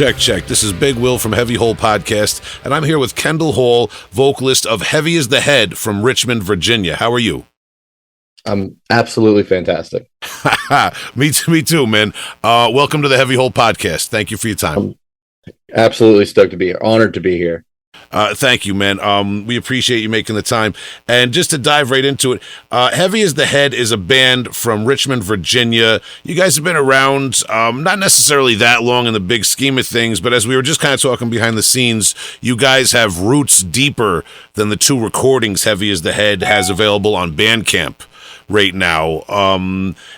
Check, check. This is Big Will from Heavy Hole Podcast, and I'm here with Kendal Hall, vocalist of Heavy as the Head from Richmond, Virginia. How are you? I'm absolutely fantastic. Me too, man. Welcome to the Heavy Hole Podcast. Thank you for your time. I'm absolutely stoked to be here. Honored to be here. Thank you, man. We appreciate you making the time. And just to dive right into it, Heavy as the Head is a band from Richmond, Virginia. You guys have been around, not necessarily that long in the big scheme of things, but as we were just kind of talking behind the scenes, you guys have roots deeper than the two recordings Heavy as the Head has available on Bandcamp right now.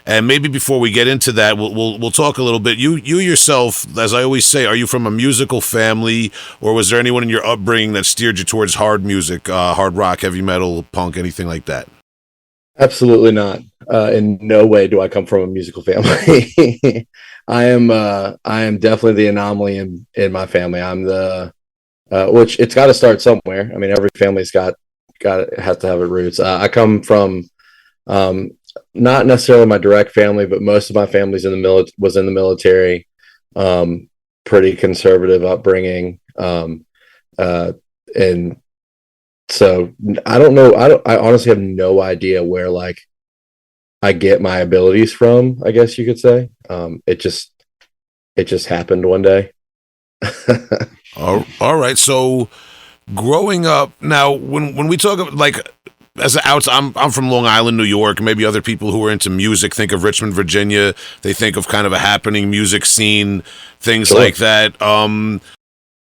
And maybe before we get into that, we'll talk a little bit. You yourself, as I always say, are you from a musical family, or was there anyone in your upbringing that steered you towards hard music, hard rock, heavy metal, punk, anything like that? Absolutely not. In no way do I come from a musical family. I am definitely the anomaly in my family. I'm the which it's got to start somewhere. I mean, every family's has to have its roots. I come from not necessarily my direct family, but most of my family's was in the military. Pretty conservative upbringing. And so I don't know. I honestly have no idea where like I get my abilities from, I guess you could say. It just happened one day. All right. So growing up now, when we talk about like, I'm from Long Island, New York. Maybe other people who are into music think of Richmond, Virginia. They think of kind of a happening music scene, things Sure. like that.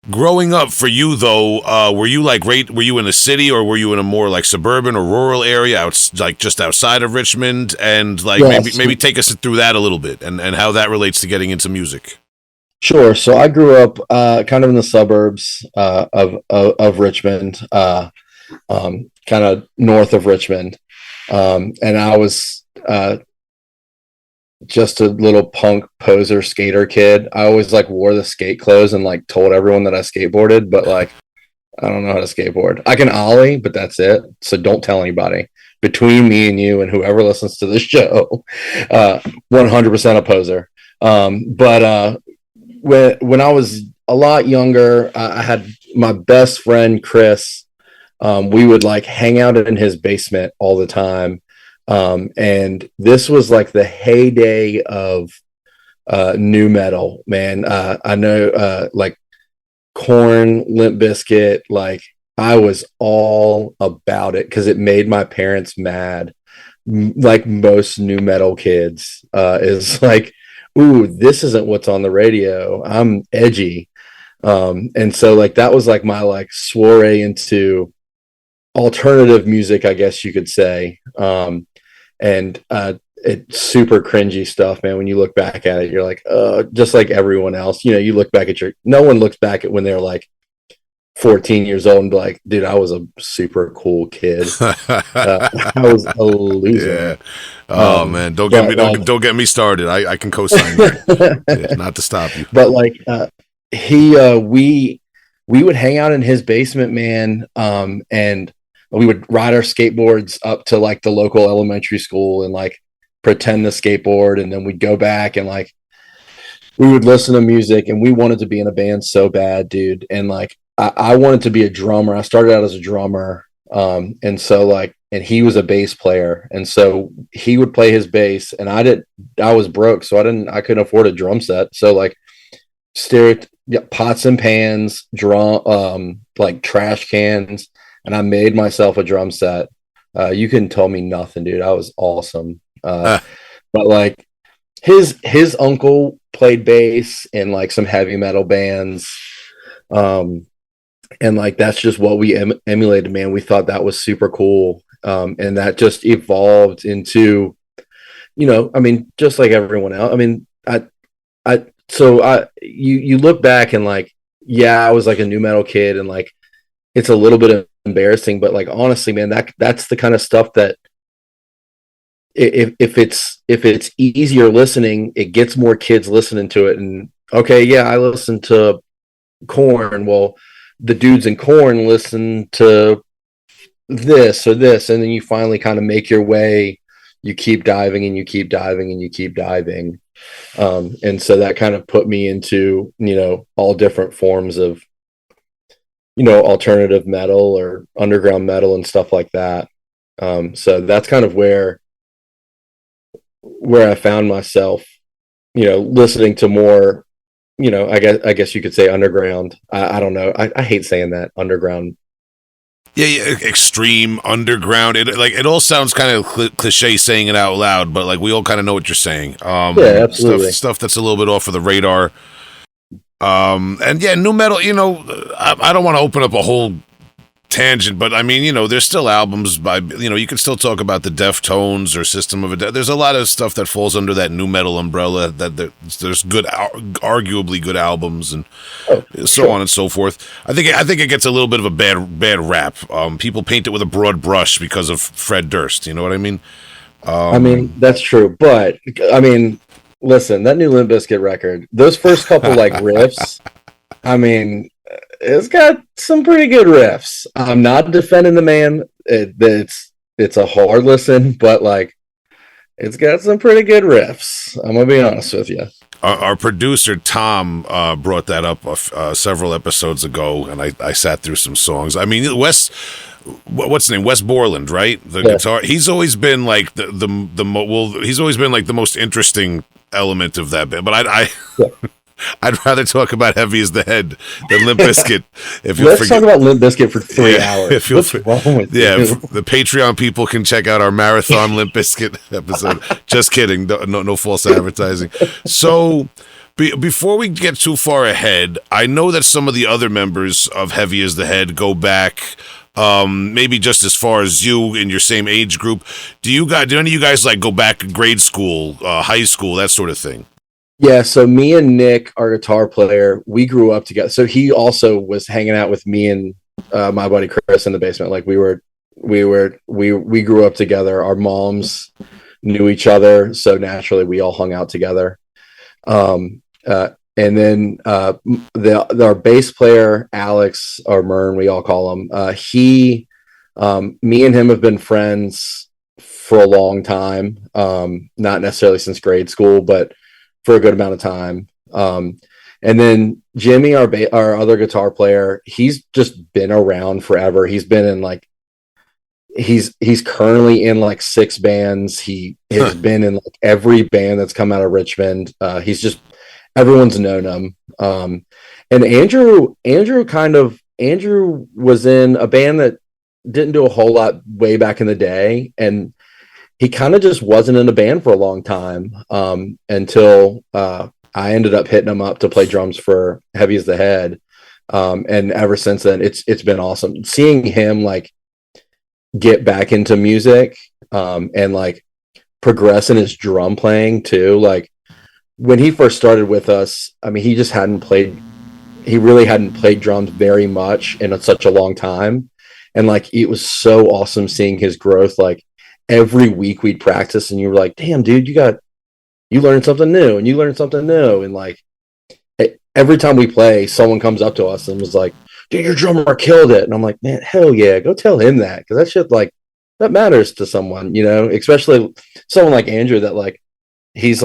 Growing up for you though, were you in a city, or were you in a more like suburban or rural area, like just outside of Richmond? And like Yes. maybe take us through that a little bit and how that relates to getting into music. Sure. So I grew up kind of in the suburbs of Richmond. Kind of north of Richmond. And I was just a little punk poser skater kid. I always like wore the skate clothes and like told everyone that I skateboarded, but like I don't know how to skateboard. I can ollie, but that's it. So don't tell anybody. Between me and you and whoever listens to this show, 100% a poser. But when I was a lot younger, I had my best friend Chris. We would like hang out in his basement all the time. And this was like the heyday of new metal, man. I know like Korn, Limp Bizkit, like I was all about it because it made my parents mad. Like most new metal kids, is like, ooh, this isn't what's on the radio. I'm edgy. And so like that was like my like soiree into alternative music, I guess you could say. And it's super cringy stuff, man. When you look back at it, you're like, just like everyone else, you look back at no one looks back at when they're like 14 years old and be like, dude, I was a super cool kid. I was a loser. Yeah. Oh man, don't get me started. I can co-sign that. Yeah, not to stop you. But like we would hang out in his basement, man. And we would ride our skateboards up to like the local elementary school and like pretend to skateboard. And then we'd go back and like, we would listen to music, and we wanted to be in a band so bad, dude. And like, I wanted to be a drummer. I started out as a drummer. And so like, and he was a bass player. And so he would play his bass, and I was broke. So I couldn't afford a drum set. So like pots and pans, like trash cans. And I made myself a drum set. You couldn't tell me nothing, dude. I was awesome. But like his uncle played bass in like some heavy metal bands. And like, that's just what we emulated, man. We thought that was super cool. And that just evolved into, I mean, just like everyone else. I mean, you look back and like, yeah, I was like a new metal kid, and like, it's a little bit embarrassing, but like, honestly, man, that's the kind of stuff that if it's easier listening, it gets more kids listening to it. And okay, yeah, I listened to Korn. Well, the dudes in Korn listen to this or this, and then you finally kind of make your way. You keep diving and you keep diving and you keep diving. And so that kind of put me into, all different forms of, alternative metal or underground metal and stuff like that. So that's kind of where I found myself, listening to more, I guess you could say underground. I don't know. I hate saying that, underground. Yeah, extreme underground. It all sounds kind of cliche saying it out loud, but like we all kind of know what you're saying. Yeah, absolutely. Stuff that's a little bit off of the radar. And yeah, new metal. I don't want to open up a whole tangent, but I mean, there's still albums by, you can still talk about the Deftones or System of a Down. There's a lot of stuff that falls under that new metal umbrella. There's good, arguably good albums, and so on and so forth. I think it gets a little bit of a bad rap. People paint it with a broad brush because of Fred Durst. You know what I mean? I mean, that's true, but I mean, listen, that new Limp Bizkit record, those first couple like riffs, I mean, it's got some pretty good riffs. I'm not defending the man. It's a hard listen, but like it's got some pretty good riffs. I'm gonna be honest with you. Our producer Tom brought that up several episodes ago, and I sat through some songs. I mean, what's his name? Wes Borland, right? The guitar. He's always been like he's always been like the most interesting element of that band. But Yeah. I'd rather talk about Heavy as the Head than Limp Bizkit. Let's talk about Limp Bizkit for 3 hours. What's wrong with you? The Patreon people can check out our marathon Limp Bizkit episode. Just kidding. No false advertising. So before we get too far ahead, I know that some of the other members of Heavy as the Head go back maybe just as far as you in your same age group. Do any of you guys like go back to grade school, high school, that sort of thing? Yeah, so me and Nick, our guitar player, we grew up together. So he also was hanging out with me and my buddy Chris in the basement. Like we grew up together. Our moms knew each other, so naturally we all hung out together. And then our bass player Alex, or Mern, we all call him. Me and him have been friends for a long time. Not necessarily since grade school, but for a good amount of time. And then Jimmy, our other guitar player, he's just been around forever. He's been in like, he's currently in like 6 bands. He has been in like every band that's come out of Richmond. Everyone's known him. And Andrew was in a band that didn't do a whole lot way back in the day. And he kind of just wasn't in a band for a long time until I ended up hitting him up to play drums for Heavy as the Head. And ever since then, it's been awesome seeing him like get back into music and like progress in his drum playing too. Like when he first started with us, I mean, he really hadn't played drums very much in such a long time. And like, it was so awesome seeing his growth. Like, every week we'd practice and you were like, damn, dude, you learned something new and you learned something new. And like every time we play, someone comes up to us and was like, dude, your drummer killed it. And I'm like, man, hell yeah, go tell him that. Because that shit, like, that matters to someone, especially someone like Andrew that like, he's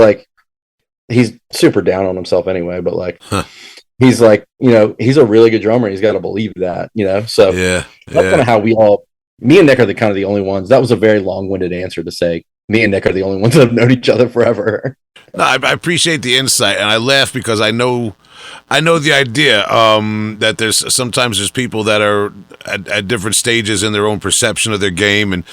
super down on himself anyway, but like, he's like, he's a really good drummer. He's got to believe that, so that's kind of how me and Nick are the only ones. That was a very long-winded answer to say me and Nick are the only ones that have known each other forever. No, I appreciate the insight, and I laugh because I know the idea that there's people that are at different stages in their own perception of their game, and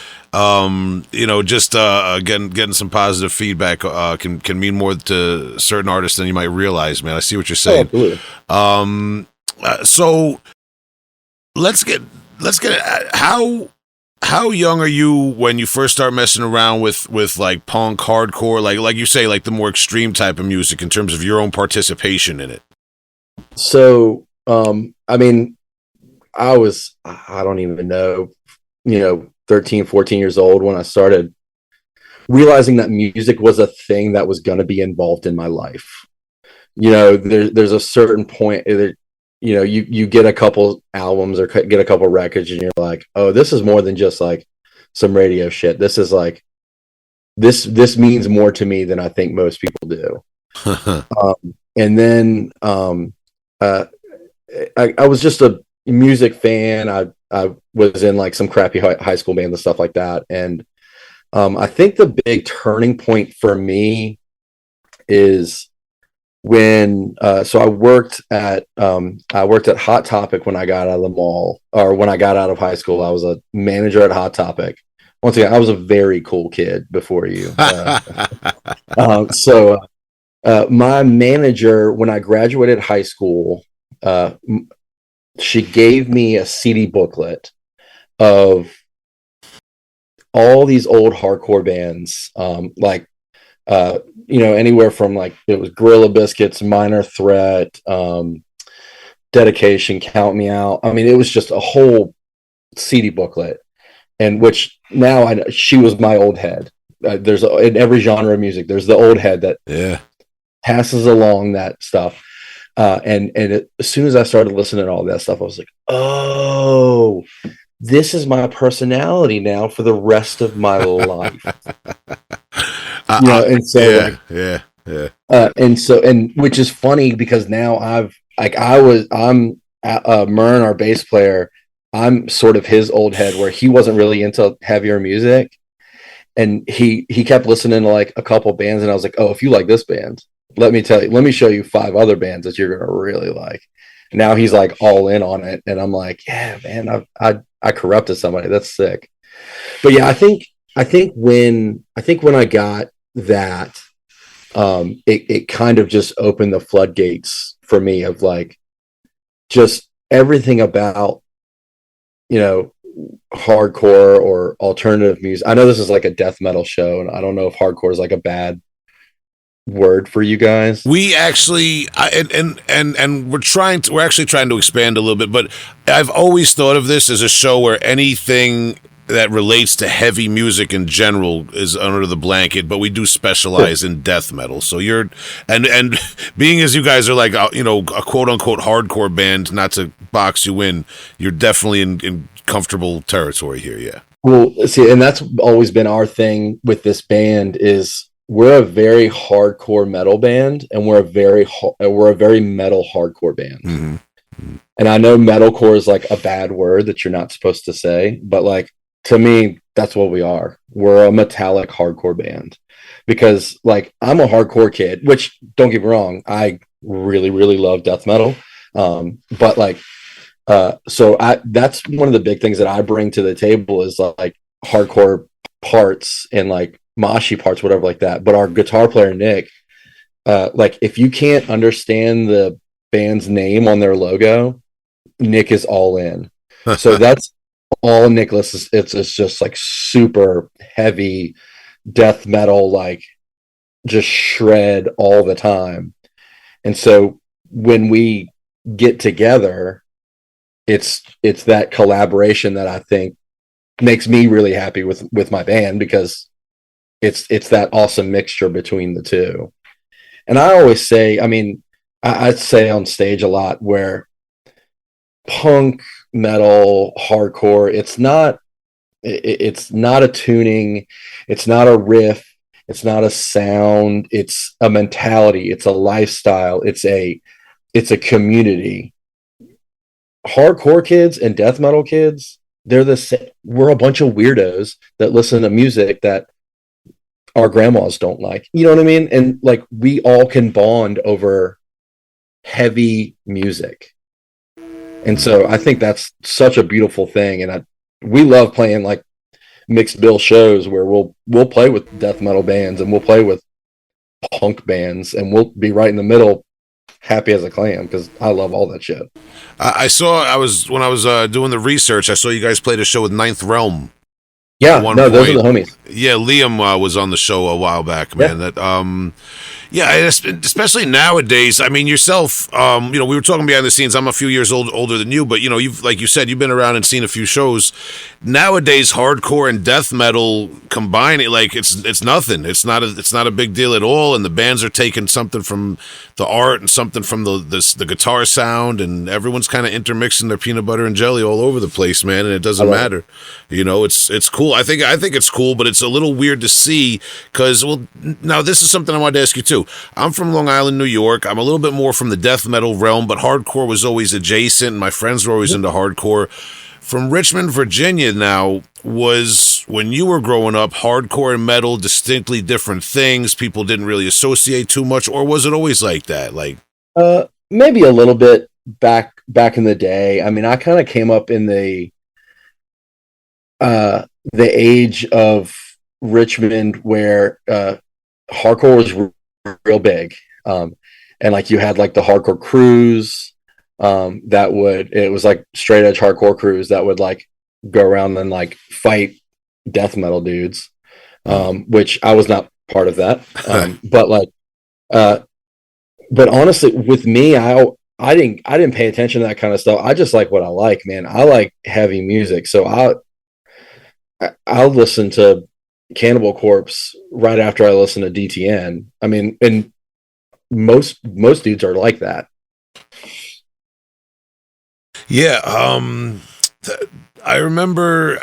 just getting some positive feedback can mean more to certain artists than you might realize. Man, I see what you're saying. Oh, so let's get how young are you when you first start messing around with like punk, hardcore, like you say, like the more extreme type of music in terms of your own participation in it? So, I mean, I don't even know, 13, 14 years old when I started realizing that music was a thing that was going to be involved in my life. There's a certain point that, you get a couple albums or get a couple records and you're like, oh, this is more than just like some radio shit. This is like, this means more to me than I think most people do. And then uh, I was just a music fan. I was in like some crappy high school band and stuff like that. And I think the big turning point for me is when so I worked at Hot Topic when I got out of the mall, or when I got out of high school. I was a manager at Hot Topic. Once again, I was a very cool kid before you. So my manager, when I graduated high school, uh, she gave me a CD booklet of all these old hardcore bands, uh, anywhere from like it was Gorilla Biscuits, Minor Threat, Dedication, Count Me Out. I mean, it was just a whole CD booklet, and which now she was my old head. In every genre of music, there's the old head that passes along that stuff. As soon as I started listening to all that stuff, I was like, oh, this is my personality now for the rest of my life. And so which is funny because now I'm Mern, our bass player. I'm sort of his old head where he wasn't really into heavier music, and he kept listening to like a couple bands, and I was like, oh, if you like this band, let me show you 5 other bands that you're gonna really like. And now he's like all in on it, and I'm like, yeah, man, I corrupted somebody. That's sick. But yeah, I think when I got that, it kind of just opened the floodgates for me of like just everything about hardcore or alternative music. I know this is like a death metal show, and I don't know if hardcore is like a bad word for you guys. We actually, and we're actually trying to expand a little bit, but I've always thought of this as a show where anything that relates to heavy music in general is under the blanket, but we do specialize in death metal. So you're, and being as you guys are like, a quote unquote hardcore band, not to box you in, you're definitely in comfortable territory here. Yeah. Well, see, and that's always been our thing with this band is we're a very hardcore metal band, and we're a very metal hardcore band. Mm-hmm. Mm-hmm. And I know metalcore is like a bad word that you're not supposed to say, but like to me, that's what we are. We're a metallic hardcore band because like I'm a hardcore kid, which don't get me wrong, I really, really love death metal. But like, that's one of the big things that I bring to the table is like hardcore parts and like moshy parts, whatever like that. But our guitar player, Nick, like if you can't understand the band's name on their logo, Nick is all in. So that's all Nicholas is. It's just like super heavy death metal, like just shred all the time. And so when we get together, it's that collaboration that I think makes me really happy with my band, because it's that awesome mixture between the two. And I always say, I mean, I'd say on stage a lot where punk, metal, hardcore, it's not a tuning, it's not a riff, it's not a sound, it's a mentality, it's a lifestyle, it's a community. Hardcore kids and death metal kids, they're the same. We're a bunch of weirdos that listen to music that our grandmas don't like. You know what I mean? And like we all can bond over heavy music. And so I think that's such a beautiful thing. And we love playing like mixed bill shows where we'll play with death metal bands and we'll play with punk bands, and we'll be right in the middle, happy as a clam, because I love all that shit. When I was doing the research, I saw you guys played a show with Ninth Realm. Yeah, no, those are the homies. Yeah, Liam was on the show a while back, man. Yeah. That especially nowadays. I mean, yourself, we were talking behind the scenes. I'm a few years older than you, but you've, like you said, you've been around and seen a few shows. Nowadays, hardcore and death metal combine, it's nothing. It's not a big deal at all. And the bands are taking something from the art and something from the guitar sound, and everyone's kind of intermixing their peanut butter and jelly all over the place, man. And it doesn't matter. It's cool. I think it's cool, but it's a little weird to see because, well, now this is something I wanted to ask you too. too. I'm from Long Island, New York. I'm a little bit more from the death metal realm, but hardcore was always adjacent. And my friends were always into hardcore. From Richmond, Virginia now, was when you were growing up, hardcore and metal distinctly different things. People didn't really associate too much, or was it always like that? Like, Maybe a little bit back in the day. I mean, I kind of came up in the age of Richmond where hardcore was real big, and like you had like the hardcore crews it was like straight edge hardcore crews that would like go around and like fight death metal dudes, which I was not part of that, but like but honestly with me, I didn't pay attention to that kind of stuff. I just like what I like, man. I like heavy music, so I'll listen to Cannibal Corpse right after I listen to DTN. I mean, and most dudes are like that. yeah, I remember,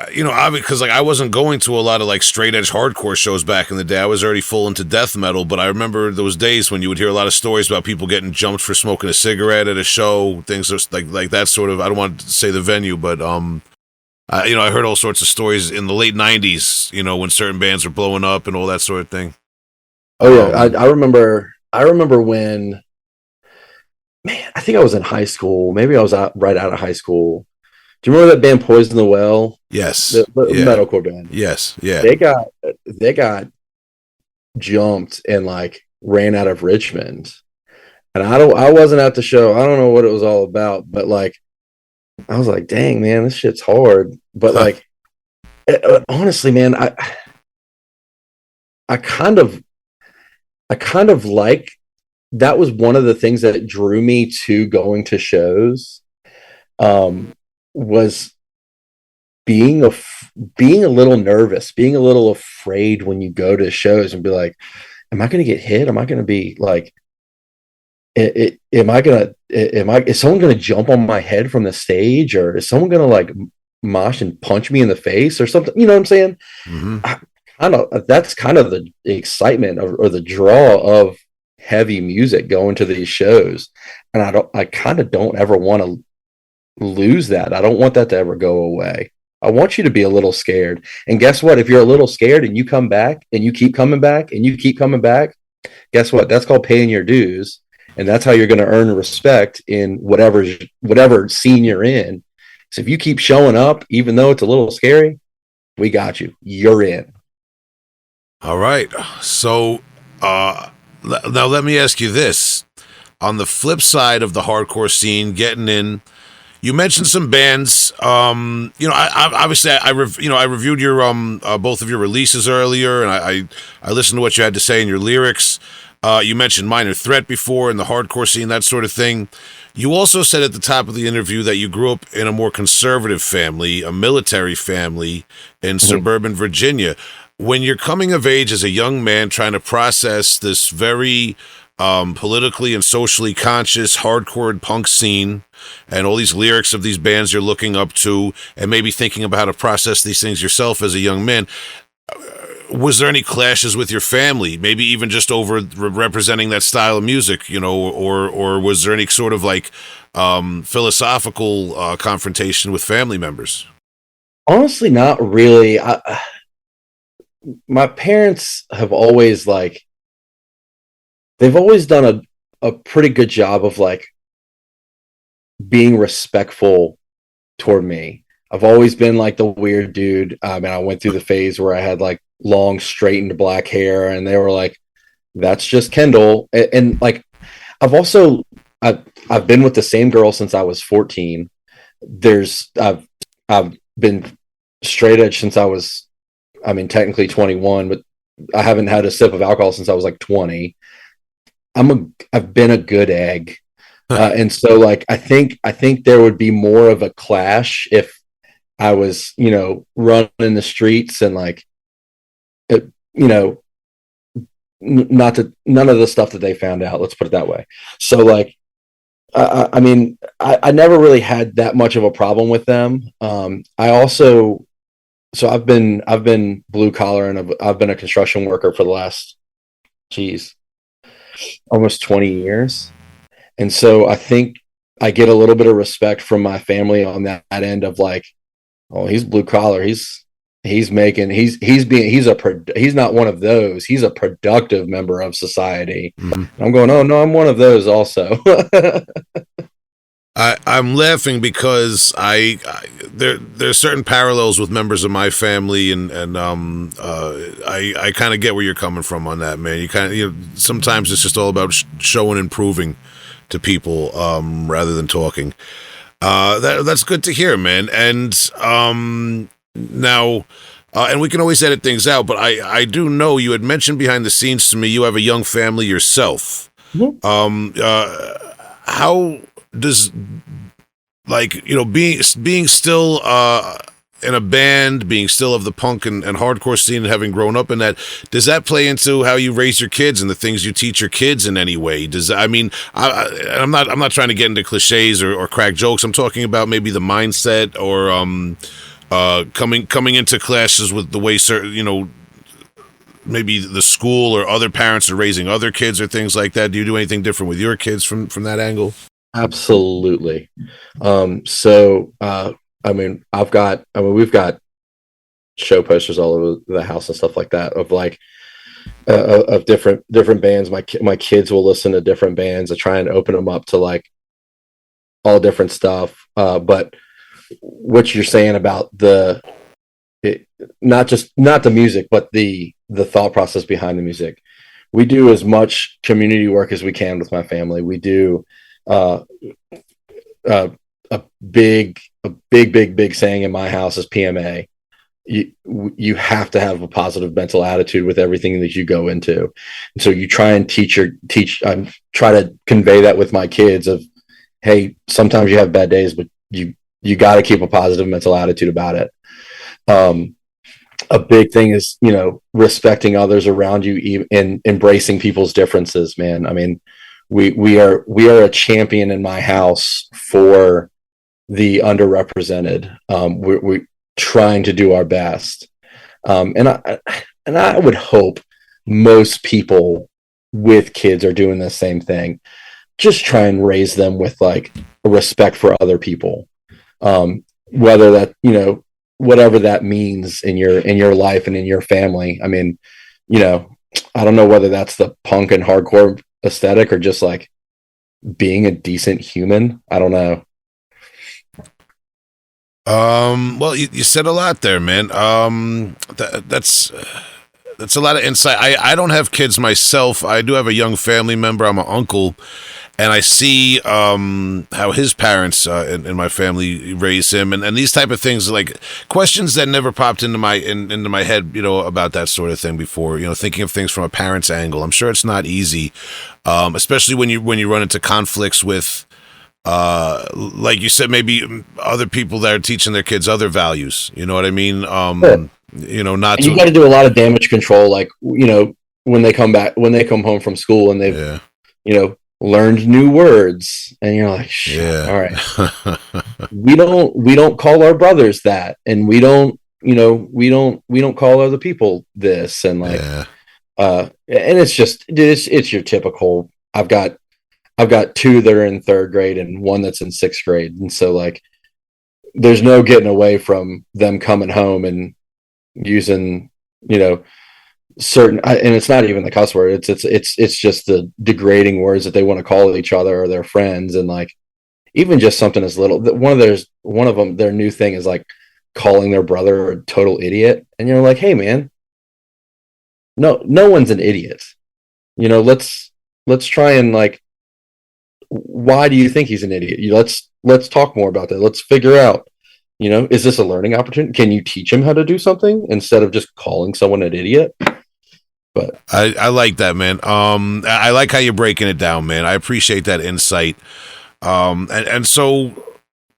because like I wasn't going to a lot of like straight edge hardcore shows back in the day. I was already full into death metal, but I remember those days when you would hear a lot of stories about people getting jumped for smoking a cigarette at a show, things just like that sort of. I don't want to say the venue, but I heard all sorts of stories in the late '90s. When certain bands were blowing up and all that sort of thing. Oh yeah, I remember. I remember when, man, I think I was in high school. Maybe I was right out of high school. Do you remember that band Poison the Well? Yes. The Yeah. metalcore band. Yes. Yeah. They got jumped and like ran out of Richmond. And I wasn't at the show. I don't know what it was all about, but like I was like, dang man, this shit's hard. But like honestly, man, I kind of like, that was one of the things that drew me to going to shows, was being a little nervous, being a little afraid when you go to shows and be like, am I going to get hit? Am I going to be like, is someone going to jump on my head from the stage, or is someone going to like mosh and punch me in the face or something? You know what I'm saying? That's kind of the excitement or the draw of heavy music going to these shows. And I kind of don't ever want to lose that. I don't want that to ever go away. I want you to be a little scared. And guess what? If you're a little scared and you come back and you keep coming back and you keep coming back, guess what? That's called paying your dues. And that's how you're going to earn respect in whatever scene you're in. So if you keep showing up, even though it's a little scary, we got you. You're in. All right. So now let me ask you this. On the flip side of the hardcore scene, getting in, you mentioned some bands. I obviously I reviewed your both of your releases earlier, and I listened to what you had to say in your lyrics. You mentioned Minor Threat before in the hardcore scene, that sort of thing. You also said at the top of the interview that you grew up in a more conservative family, a military family in suburban Virginia. When you're coming of age as a young man trying to process this very politically and socially conscious hardcore punk scene and all these lyrics of these bands you're looking up to, and maybe thinking about how to process these things yourself as a young man, was there any clashes with your family, maybe even just over representing that style of music, or was there any sort of like philosophical confrontation with family members? Honestly, not really. My parents have always like, they've always done a pretty good job of like being respectful toward me. I've always been like the weird dude. And I went through the phase where I had like long straightened black hair, and they were like, that's just Kendal. And like, I've been with the same girl since I was 14. I've been straight edge since technically 21, but I haven't had a sip of alcohol since I was like 20. I've been a good egg. And so like, I think there would be more of a clash if I was, running the streets and like, none of the stuff that they found out, let's put it that way. So like, I never really had that much of a problem with them. I've been blue collar, and I've been a construction worker for the last, almost 20 years. And so I think I get a little bit of respect from my family on that end of like, oh, he's blue collar. He's making he's not one of those. He's a productive member of society. Mhm. And I'm going, oh no, I'm one of those also. I'm laughing because there's certain parallels with members of my family, and I kind of get where you're coming from on that, man. Sometimes it's just all about showing and proving to people rather than talking. That's good to hear, man. And now. And we can always edit things out, but I do know you had mentioned behind the scenes to me you have a young family yourself. Mhm. How does, like, being still in a band, being still of the punk and hardcore scene, and having grown up in that, does that play into how you raise your kids and the things you teach your kids in any way? I'm not trying to get into cliches or crack jokes. I'm talking about maybe the mindset or coming into classes with the way certain, maybe the school or other parents are raising other kids or things like that. Do you do anything different with your kids from that angle? Absolutely. We've got show posters all over the house and stuff like that of like of different bands. My kids will listen to different bands. I try and open them up to like all different stuff. But what you're saying about not the music, but the thought process behind the music. We do as much community work as we can with my family. We do uh, uh, a big saying in my house is PMA. You have to have a positive mental attitude with everything that you go into. And so you try and try to convey that with my kids of, hey, sometimes you have bad days, but you got to keep a positive mental attitude about it. A big thing is, respecting others around you and embracing people's differences, man. I mean, we are a champion in my house for the underrepresented. We're trying to do our best. And I would hope most people with kids are doing the same thing. Just try and raise them with like a respect for other people. Whether that, whatever that means in your life and in your family. I mean, I don't know whether that's the punk and hardcore aesthetic or just like being a decent human. I don't know. Well, you said a lot there, man. That's a lot of insight. I don't have kids myself. I do have a young family member. I'm an uncle, and I see how his parents in my family raised him, and these type of things, like questions that never popped into my head, about that sort of thing before. Thinking of things from a parent's angle. I'm sure it's not easy, especially when you run into conflicts with, like you said, maybe other people that are teaching their kids other values. You know what I mean? Sure. Not And to. you got to do a lot of damage control, like when they come home from school and they've Yeah. learned new words, and you're like, Yeah. all right, we don't call our brothers that, and we don't call other people this, and like, Yeah. and it's just it's your typical. I've got two that are in third grade and one that's in sixth grade, and so like, there's no getting away from them coming home and using certain, and it's not even the cuss word, it's just the degrading words that they want to call each other or their friends. And like, even just something as little, one of them, their new thing is like calling their brother a total idiot, and you're like, hey man, no one's an idiot. Let's try and like, why do you think he's an idiot? Let's talk more about that. Let's figure out, is this a learning opportunity? Can you teach him how to do something instead of just calling someone an idiot? But I like that, man. I like how you're breaking it down, man. I appreciate that insight. And so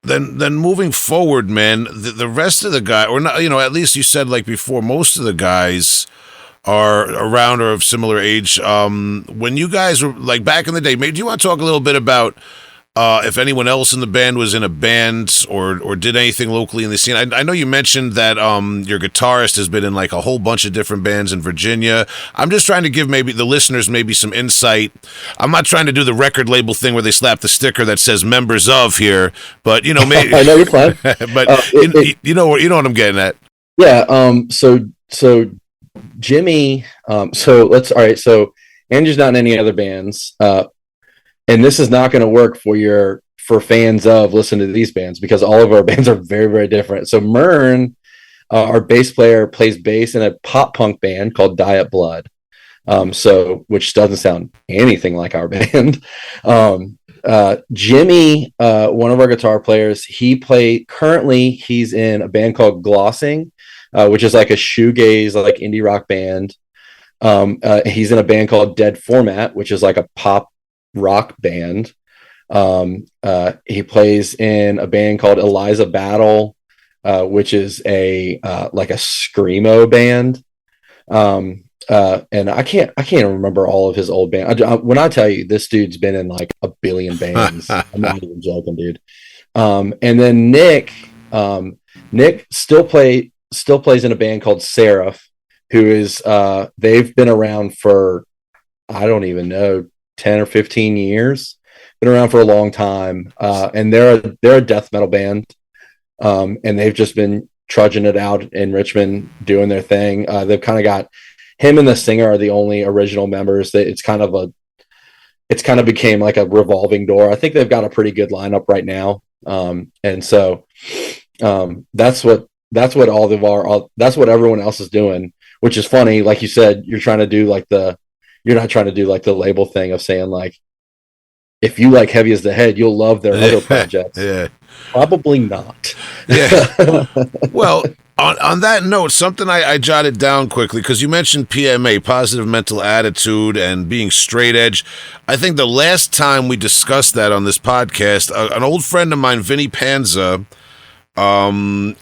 then moving forward, man, the rest of the guy, or not, at least you said like before, most of the guys are around or of similar age. When you guys were like back in the day, maybe do you want to talk a little bit about if anyone else in the band was in a band or did anything locally in the scene. I know you mentioned that your guitarist has been in like a whole bunch of different bands in Virginia. I'm just trying to give maybe the listeners maybe some insight. I'm not trying to do the record label thing where they slap the sticker that says members of here, but maybe I know you're fine. but you know what I'm getting at. Yeah. So Jimmy. So let's. All right. So Andrew's not in any other bands. And this is not going to work for fans of listen to these bands because all of our bands are very, very different. So Mern, our bass player, plays bass in a pop punk band called Diet Blood. Which doesn't sound anything like our band. Jimmy, one of our guitar players, currently he's in a band called Glossing, which is like a shoegaze, like indie rock band. He's in a band called Dead Format, which is like a pop rock band. He plays in a band called Eliza Battle, which is a like a screamo band. And I can't remember all of his old band. When I tell you this dude's been in like a billion bands, I'm not even joking, dude. And then Nick still plays in a band called Seraph, who is they've been around for I don't even know 10 or 15 years. Been around for a long time, and they're a death metal band, and they've just been trudging it out in Richmond doing their thing. They've kind of got him and the singer are the only original members. It's kind of became like a revolving door. I think they've got a pretty good lineup right now, and so that's what that's what everyone else is doing, which is funny. Like you said, you're not trying to do like the label thing of saying like, if you like Heavy as the Head, you'll love their other projects. Yeah. Probably not. Yeah. Well, on that note, something I jotted down quickly, because you mentioned PMA, positive mental attitude, and being straight edge. I think the last time we discussed that on this podcast, an old friend of mine, Vinny Panza,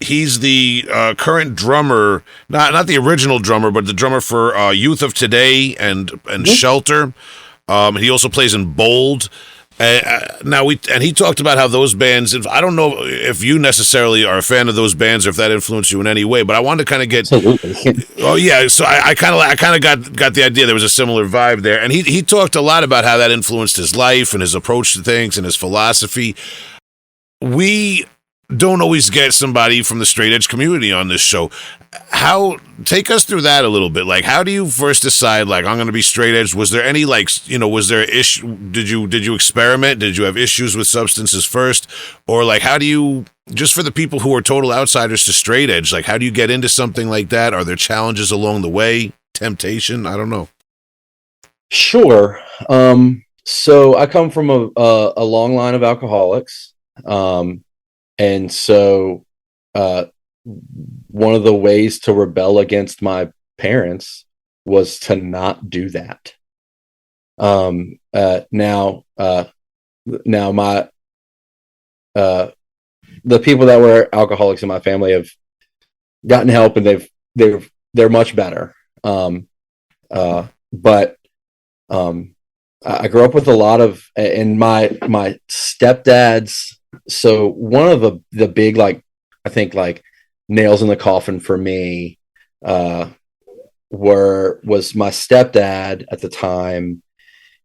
he's the current drummer, not the original drummer, but the drummer for Youth of Today and Shelter. He also plays in Bold. He talked about how those bands. I don't know if you necessarily are a fan of those bands or if that influenced you in any way, but I wanted to kind of get. Absolutely. Oh yeah, so I kind of got the idea there was a similar vibe there, and he talked a lot about how that influenced his life and his approach to things and his philosophy. We don't always get somebody from the straight edge community on this show. Take us through that a little bit. Like, how do you first decide, like, I'm going to be straight edge? Was there any, like, was there issue? Did you experiment? Did you have issues with substances first? Or like, how do you, just for the people who are total outsiders to straight edge, like, how do you get into something like that? Are there challenges along the way? Temptation? I don't know. Sure. So I come from a long line of alcoholics. And so, one of the ways to rebel against my parents was to not do that. Now my, the people that were alcoholics in my family have gotten help and they're much better. But I grew up with a lot of, and my stepdads. So one of the big, like, I think like nails in the coffin for me, was my stepdad at the time.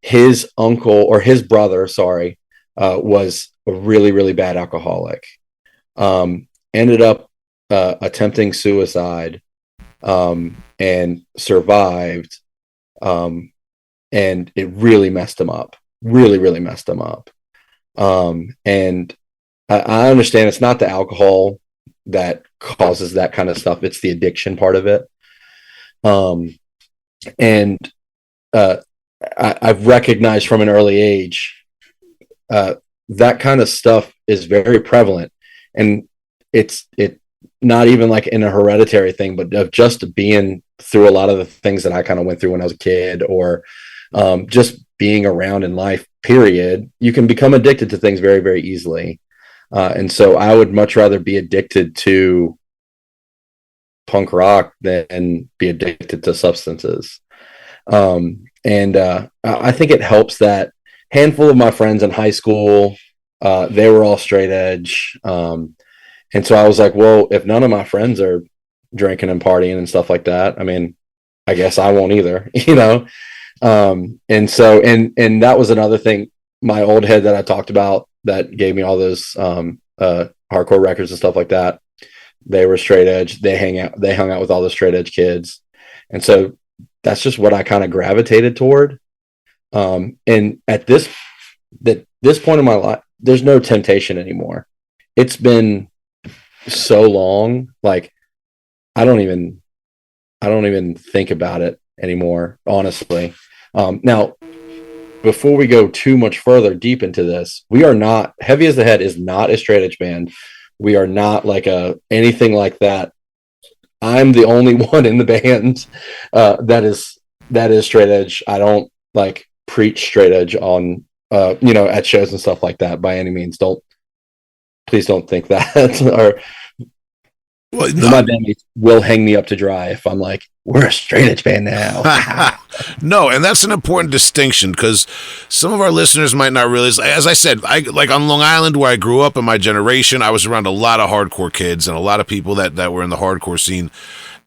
His uncle or his brother, sorry, was a really, really bad alcoholic. Ended up attempting suicide, and survived. And it really messed him up. Really, really messed him up. And I understand it's not the alcohol that causes that kind of stuff. It's the addiction part of it. I've recognized from an early age, that kind of stuff is very prevalent, and it's not even like in a hereditary thing, but of just being through a lot of the things that I kind of went through when I was a kid, or just being around in life, period. You can become addicted to things very, very easily. And so I would much rather be addicted to punk rock than be addicted to substances. I think it helps that handful of my friends in high school, They were all straight edge. And so I was like, well, if none of my friends are drinking and partying and stuff like that, I mean, I guess I won't either, you know? And so, and that was another thing, my old head that I talked about that gave me all those, hardcore records and stuff like that. They were straight edge. They hung out with all the straight edge kids. And so that's just what I kind of gravitated toward. And at this point in my life, there's no temptation anymore. It's been so long. Like I don't even think about it anymore, honestly. Now, before we go too much further deep into this, we are not Heavy as the Head is not a straight edge band. We are not like anything like that. I'm the only one in the band that is straight edge. I don't like preach straight edge on at shows and stuff like that by any means. Please don't think that or Well, no. my bandmates will hang me up to dry if I'm like, we're a straight edge band now. No, and that's an important distinction because some of our listeners might not realize. As I said, I like on Long Island where I grew up in my generation, I was around a lot of hardcore kids and a lot of people that were in the hardcore scene.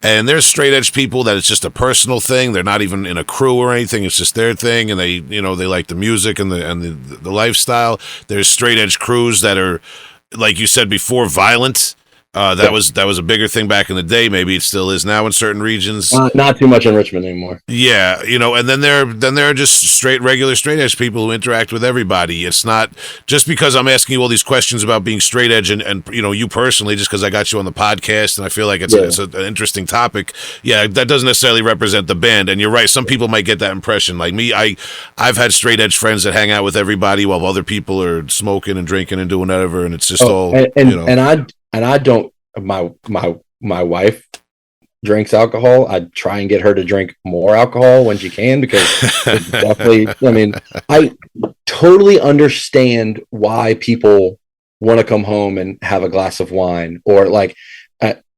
And there's straight edge people that it's just a personal thing. They're not even in a crew or anything. It's just their thing, and they like the music and the lifestyle. There's straight edge crews that are, like you said before, violent. That was a bigger thing back in the day. Maybe it still is now in certain regions. Not too much in Richmond anymore. Yeah, and then there are just regular straight edge people who interact with everybody. It's not just because I'm asking you all these questions about being straight edge and you personally, just because I got you on the podcast and I feel like it's an interesting topic. Yeah, that doesn't necessarily represent the band. And you're right. Some people might get that impression. Like me, I've had straight edge friends that hang out with everybody while other people are smoking and drinking and doing whatever, and it's just And I don't. My wife drinks alcohol. I try and get her to drink more alcohol when she can because it's definitely. I mean, I totally understand why people want to come home and have a glass of wine, or like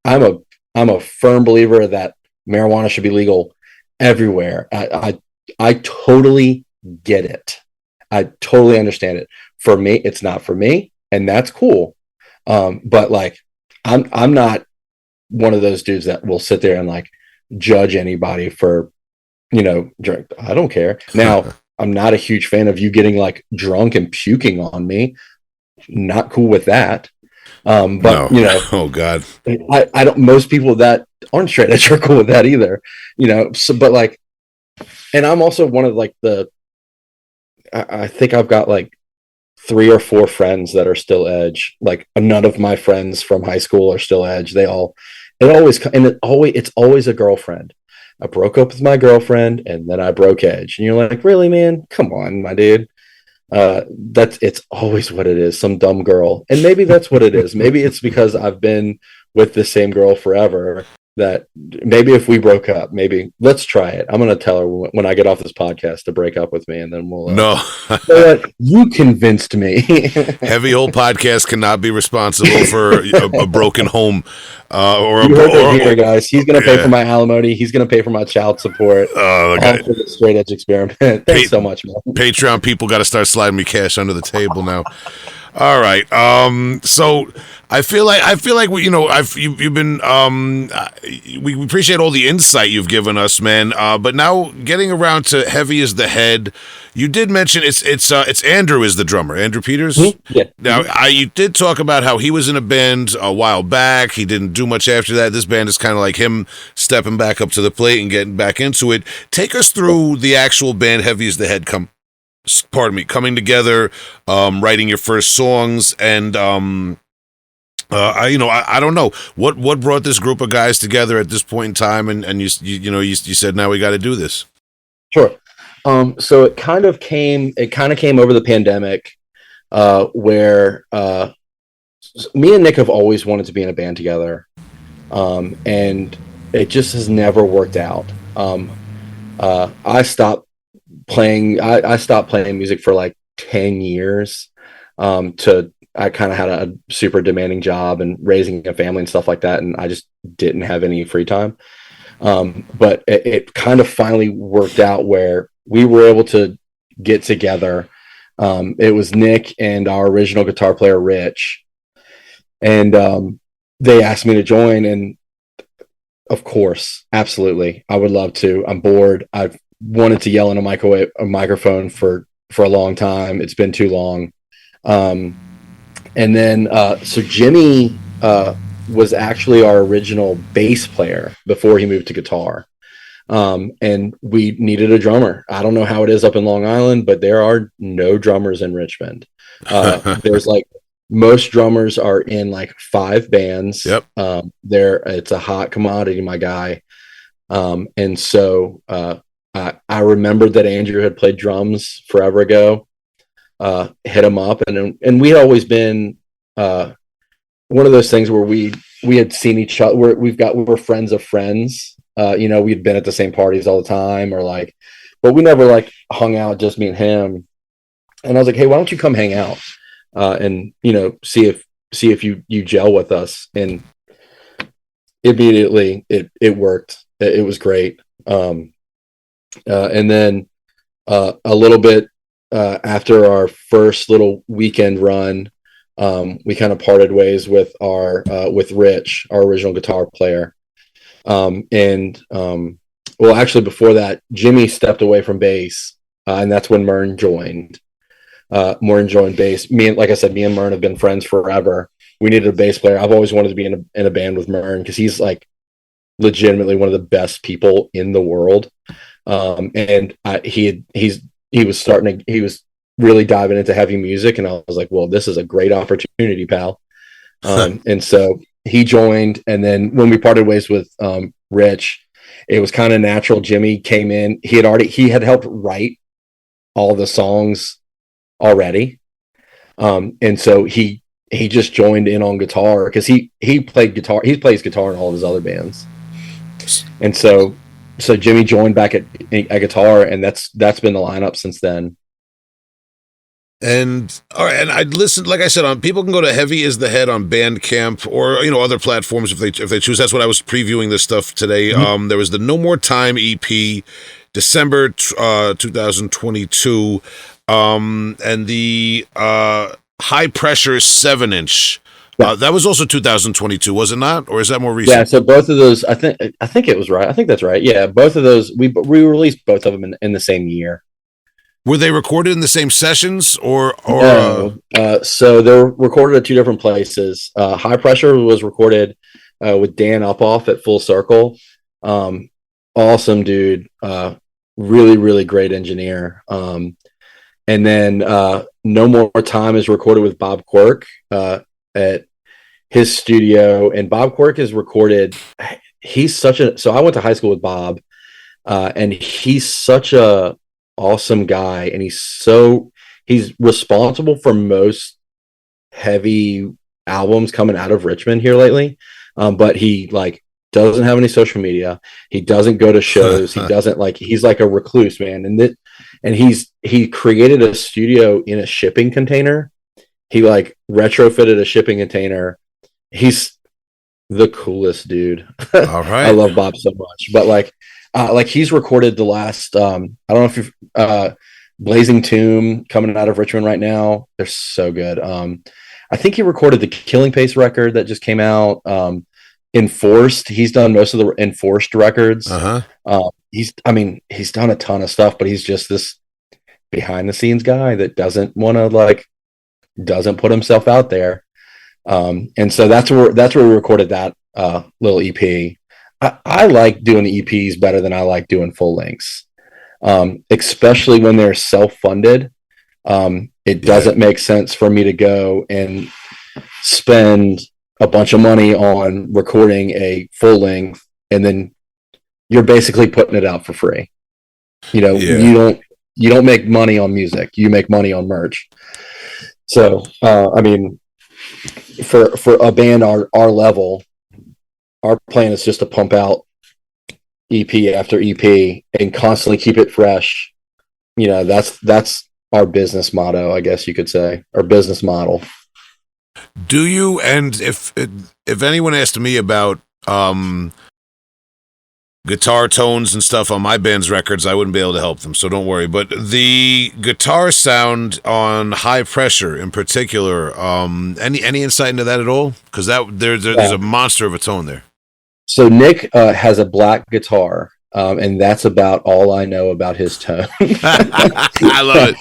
I'm a firm believer that marijuana should be legal everywhere. I totally get it. I totally understand it. For me, it's not for me, and that's cool. But like, I'm not one of those dudes that will sit there and like judge anybody for, drink. I don't care. Now, I'm not a huge fan of you getting like drunk and puking on me. Not cool with that. But no. Oh God, I don't. Most people that aren't straight edge are cool with that either. So, but like, and I'm also one of like I think I've got like 3 or 4 friends that are still edge. Like none of my friends from high school are still edge. It's always a girlfriend. I broke up with my girlfriend and then I broke edge. And you're like, really, man? Come on, my dude. It's always what it is. Some dumb girl. And maybe that's what it is. Maybe it's because I've been with the same girl forever that maybe if we broke up, maybe let's try it. I'm going to tell her when I get off this podcast to break up with me, and then we'll no. You convinced me. Heavy Hole Podcast cannot be responsible for a broken home or you heard it here, guys. He's going to pay for my alimony. He's going to pay for my child support. Oh, okay. For the straight edge experiment. Thanks so much, man. Patreon people got to start sliding me cash under the table now. All right. So I feel like you've been we appreciate all the insight you've given us, man. But now getting around to Heavy as the Head, you did mention it's Andrew is the drummer, Andrew Peters. Mm-hmm. Yeah. Now you did talk about how he was in a band a while back. He didn't do much after that. This band is kind of like him stepping back up to the plate and getting back into it. Take us through the actual band Heavy as the Head coming together, writing your first songs, and I don't know what brought this group of guys together at this point in time, and you said now we got to do this. Sure. So it kind of came over the pandemic, where me and Nick have always wanted to be in a band together, and it just has never worked out. I stopped playing music for like 10 years. I kind of had a super demanding job and raising a family and stuff like that, and I just didn't have any free time. But it kind of finally worked out where we were able to get together It was Nick and our original guitar player, Rich. And they asked me to join. And of course, absolutely. I would love to. I'm bored. I've wanted to yell in a microphone for a long time. It's been too long. Um, and then so Jimmy was actually our original bass player before he moved to guitar. And we needed a drummer. I don't know how it is up in Long Island, but there are no drummers in Richmond. There's like most drummers are in like 5 bands. Yep. There, it's a hot commodity, my guy. And so I remembered that Andrew had played drums forever ago. Hit him up, and we had always been one of those things where we had seen each other. We're friends of friends. We'd been at the same parties all the time, or like, but we never like hung out, just me and him. And I was like, hey, why don't you come hang out and see if you gel with us? And immediately it worked. It was great. And then a little bit after our first little weekend run, we kind of parted ways with Rich, our original guitar player. Well, actually, before that, Jimmy stepped away from bass, and that's when Mern joined. Mern joined bass. Like I said, me and Mern have been friends forever. We needed a bass player. I've always wanted to be in a band with Mern because he's like legitimately one of the best people in the world. And he was really diving into heavy music, and I was like, well, this is a great opportunity, pal. And so he joined, and then when we parted ways with Rich, it was kind of natural. Jimmy came in. He had helped write all the songs already, and so he just joined in on guitar because he played guitar. He plays guitar in all of his other bands, and so Jimmy joined back at guitar, and that's been the lineup since then. And all right, and I'd listen. Like I said, people can go to Heavy Is the Head on Bandcamp or other platforms if they choose. That's what I was previewing this stuff today. Mm-hmm. There was the No More Time EP, December 2022, and the High Pressure 7-inch. Yeah. That was also 2022, was it not, or is that more recent? Yeah, so both of those, I think it was right. I think that's right. Yeah, both of those we released both of them in the same year. Were they recorded in the same sessions or No. So they're recorded at two different places. High Pressure was recorded with Dan Upoff at Full Circle. Awesome dude. Really, really great engineer. And then No More Time is recorded with Bob Quirk at his studio. And Bob Quirk is recorded. So I went to high school with Bob, and he's such a awesome guy, and he's responsible for most heavy albums coming out of Richmond here lately. But he like doesn't have any social media. He doesn't go to shows. He doesn't he's like a recluse, man. And he created a studio in a shipping container. He like retrofitted a shipping container. He's the coolest dude. all right. I love Bob so much, but like he's recorded the last I don't know if you've Blazing Tomb coming out of Richmond right now. They're so good. I think he recorded the Killing Pace record that just came out. Enforced. He's done most of the Enforced records. He's done a ton of stuff, but he's just this behind the scenes guy that doesn't put himself out there. And so that's where we recorded that little EP. I like doing the EPs better than I like doing full lengths, especially when they're self-funded. It doesn't make sense for me to go and spend a bunch of money on recording a full length, and then you're basically putting it out for free. You don't make money on music. You make money on merch. So, for a band our level, our plan is just to pump out EP after EP and constantly keep it fresh. That's our business motto, I guess you could say, our business model. Do you? And if anyone asked me about guitar tones and stuff on my band's records, I wouldn't be able to help them, so don't worry. But the guitar sound on High Pressure in particular, any insight into that at all? Because there's a monster of a tone there. So Nick has a black guitar, and that's about all I know about his tone. I love it.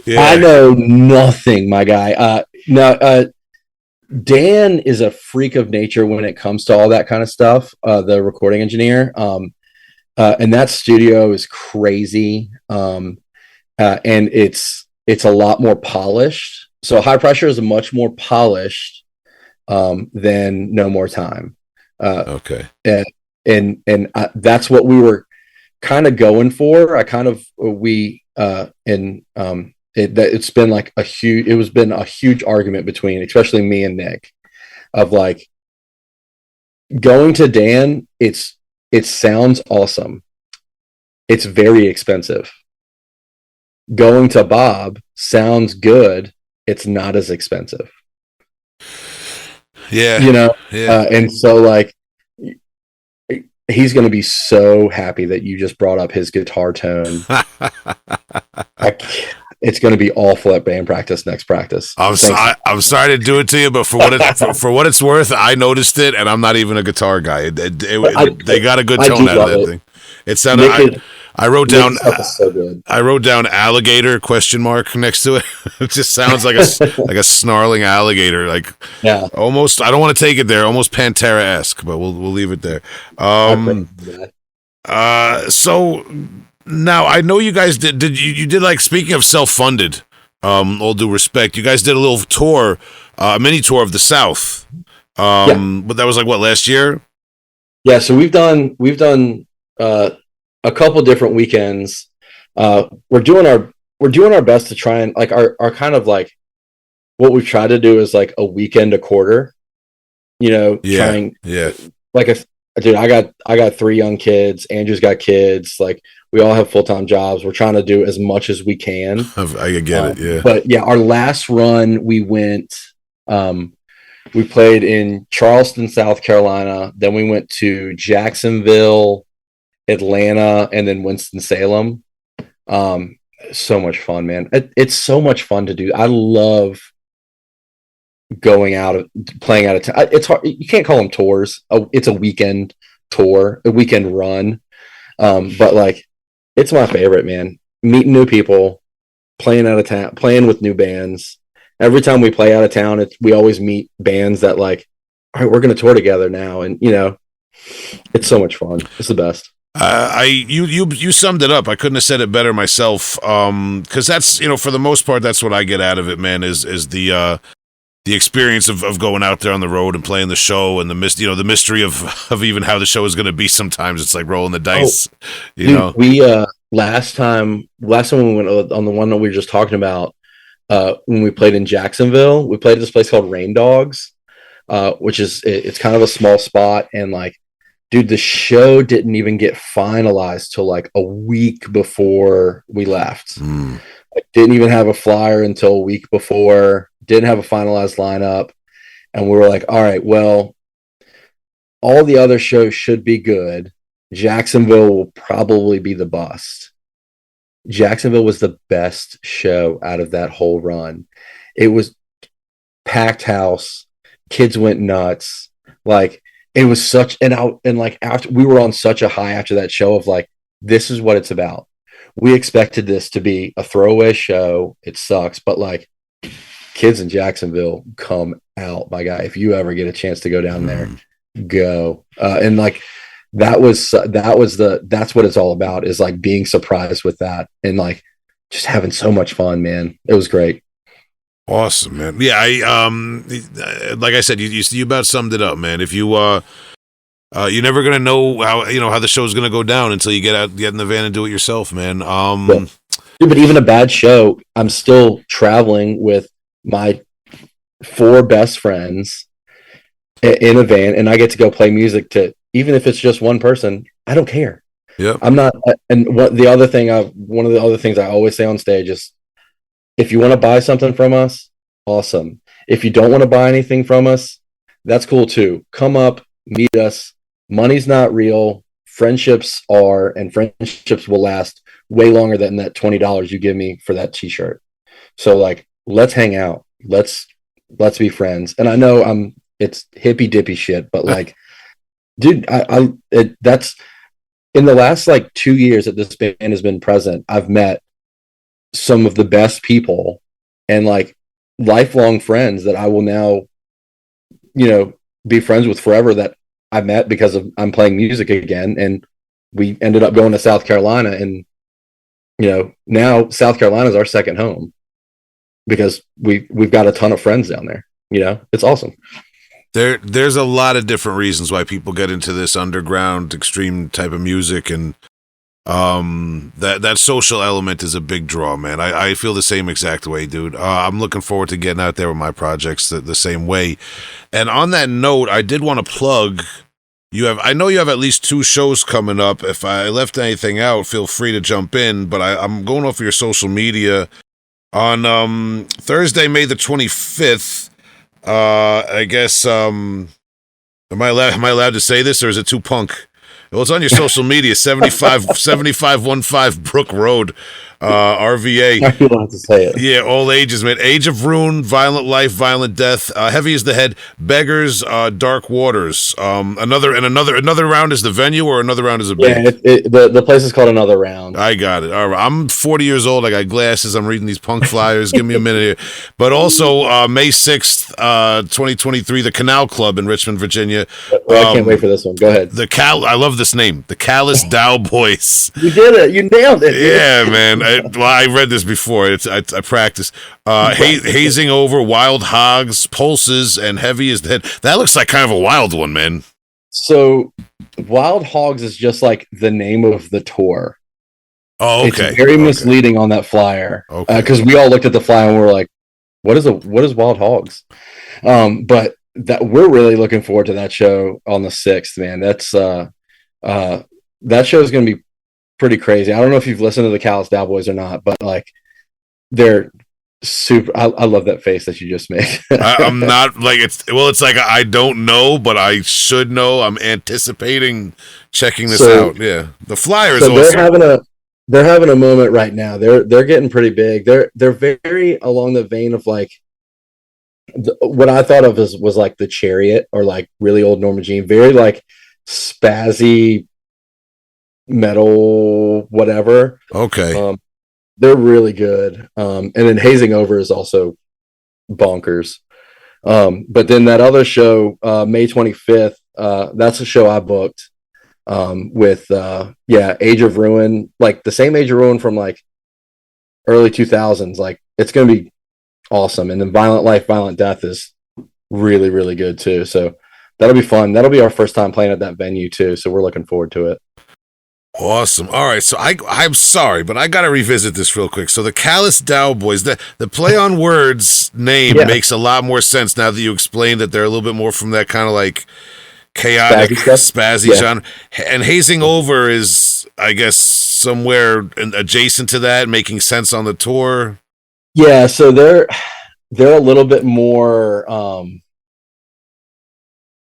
Yeah. I know nothing, my guy. Now, Dan is a freak of nature when it comes to all that kind of stuff. The recording engineer, and that studio is crazy, and it's a lot more polished. So High Pressure is much more polished than No More Time. Okay. And that's what we were kind of going for. It's been like a huge argument between, especially me and Nick, of like going to Dan. It sounds awesome. It's very expensive. Going to Bob sounds good. It's not as expensive. Yeah. Yeah. And so like he's going to be so happy that you just brought up his guitar tone. It's going to be awful at band practice next practice. I'm sorry to do it to you, but for what it's worth, I noticed it, and I'm not even a guitar guy. They got a good tone out of that thing. It sounded. I wrote down. So good. I wrote down alligator ? Next to it. It just sounds like a snarling alligator. Like almost. I don't want to take it there. Almost Pantera-esque, but we'll leave it there. So. Now, I know you guys did you did like, speaking of self-funded, all due respect, you guys did a little tour, a mini tour of the South. But that was like, what, last year? Yeah, so we've done a couple different weekends. We're doing our best to try and like our kind of like what we've tried to do is like a weekend a quarter, trying like dude, I got 3 young kids. Andrew's got kids. Like we all have full-time jobs. We're trying to do as much as we can. I get it. Yeah. But yeah, our last run, we went, we played in Charleston, South Carolina. Then we went to Jacksonville, Atlanta, and then Winston-Salem. So much fun, man. It's so much fun to do. I love going out, playing out of town. It's hard. You can't call them tours. It's a weekend tour, a weekend run. But like, it's my favorite, man. Meeting new people, playing out of town, playing with new bands. Every time we play out of town, we always meet bands that like, all right, we're going to tour together now. And it's so much fun. It's the best. You summed it up. I couldn't have said it better myself. Cause that's, for the most part, that's what I get out of it, man, is the experience of going out there on the road and playing the show, and the mystery of even how the show is going to be. Sometimes it's like rolling the dice. Dude, we last time we went on the one that we were just talking about, when we played in Jacksonville, we played at this place called Rain Dogs, which is it's kind of a small spot, and like, dude, the show didn't even get finalized till like a week before we left. I didn't even have a flyer until a week before. Didn't have a finalized lineup, and we were like, all right, well, all the other shows should be good. Jacksonville will probably be the bust. Jacksonville was the best show out of that whole run. It was packed house. Kids went nuts. Like, it was such after we were on such a high after that show of like, this is what it's about. We expected this to be a throwaway show. It sucks, but like, kids in Jacksonville, come out, my guy. If you ever get a chance to go down there, go. And like, that's what it's all about, is like being surprised with that and like just having so much fun, man. It was great. Awesome, man. Yeah, I like I said, you about summed it up, man. If you're never gonna know how the show's gonna go down until you get in the van and do it yourself, man. Yeah. But even a bad show, I'm still traveling with my 4 best friends in a van, and I get to go play music to, even if it's just one person, I don't care. Yeah, I'm not. And one of the other things I always say on stage is, if you want to buy something from us, awesome. If you don't want to buy anything from us, that's cool too. Come up, meet us. Money's not real. friendships will last way longer than that $20 you give me for that t-shirt. So like, let's hang out. Let's be friends. And I know it's hippy dippy shit, but like, dude, that's in the last like 2 years that this band has been present, I've met some of the best people and like lifelong friends that I will now, be friends with forever, that I met because I'm playing music again. And we ended up going to South Carolina, and now South Carolina is our second home because we've got a ton of friends down there. It's awesome. There's a lot of different reasons why people get into this underground extreme type of music, and that social element is a big draw, man. I feel the same exact way, dude. I'm looking forward to getting out there with my projects the same way. And on that note, I did want to plug, I know you have at least 2 shows coming up. If I left anything out, feel free to jump in, but I'm going off of your social media. On Thursday, May the 25th, I guess, am I allowed to say this, or is it too punk? Well, it's on your social media, 7515 Brook Road, RVA. I feel like to say it. Yeah, all ages, man. Age of Ruin, Violent Life, Violent Death, Heavy as the Head, Beggars, Dark Waters. Another round is the venue, or another round is a band? Yeah, the place is called Another Round. I got it. All right. I'm 40 years old. I got glasses. I'm reading these punk flyers. Give me a minute here. But also May 6th, 2023, the Canal Club in Richmond, Virginia. Well, I can't wait for this one. Go ahead. I love this name, the Callous Dow Boys. You did it. You nailed it. Yeah, man. I read this before. I practice. Hazing Over, Wild Hogs, Pulses, and Heavy as the Head. That looks like kind of a wild one, man. So, Wild Hogs is just like the name of the tour. Oh, okay. It's very misleading on that flyer. Okay. Because we all looked at the flyer and we're like, what is Wild Hogs? But that we're really looking forward to that show on the 6th, man. That's that show is going to be pretty crazy. I don't know if you've listened to the Callous Dow Boys or not, but like they're super. I love that face that you just made. I'm not like it's like I don't know, but I should know. I'm anticipating checking this out. Yeah, the flyer is awesome. They're having a moment right now. They're getting pretty big. They're very along the vein of like what I thought of was like the Chariot, or like really old Norma Jean, very like spazzy metal, whatever. Okay. They're really good. And then Hazing Over is also bonkers. But then that other show, May 25th, that's a show I booked with Age of Ruin, like the same Age of Ruin from like early 2000s. Like it's going to be awesome. And then Violent Life, Violent Death is really, really good too. So that'll be fun. That'll be our first time playing at that venue too. So we're looking forward to it. Awesome. All right. So I'm sorry, but I got to revisit this real quick. So the Callous Dow Boys, the play on words name makes a lot more sense now that you explained that they're a little bit more from that kind of like chaotic, spazzy genre. And Hazing Over is, I guess, somewhere adjacent to that, making sense on the tour. Yeah. So they're a little bit more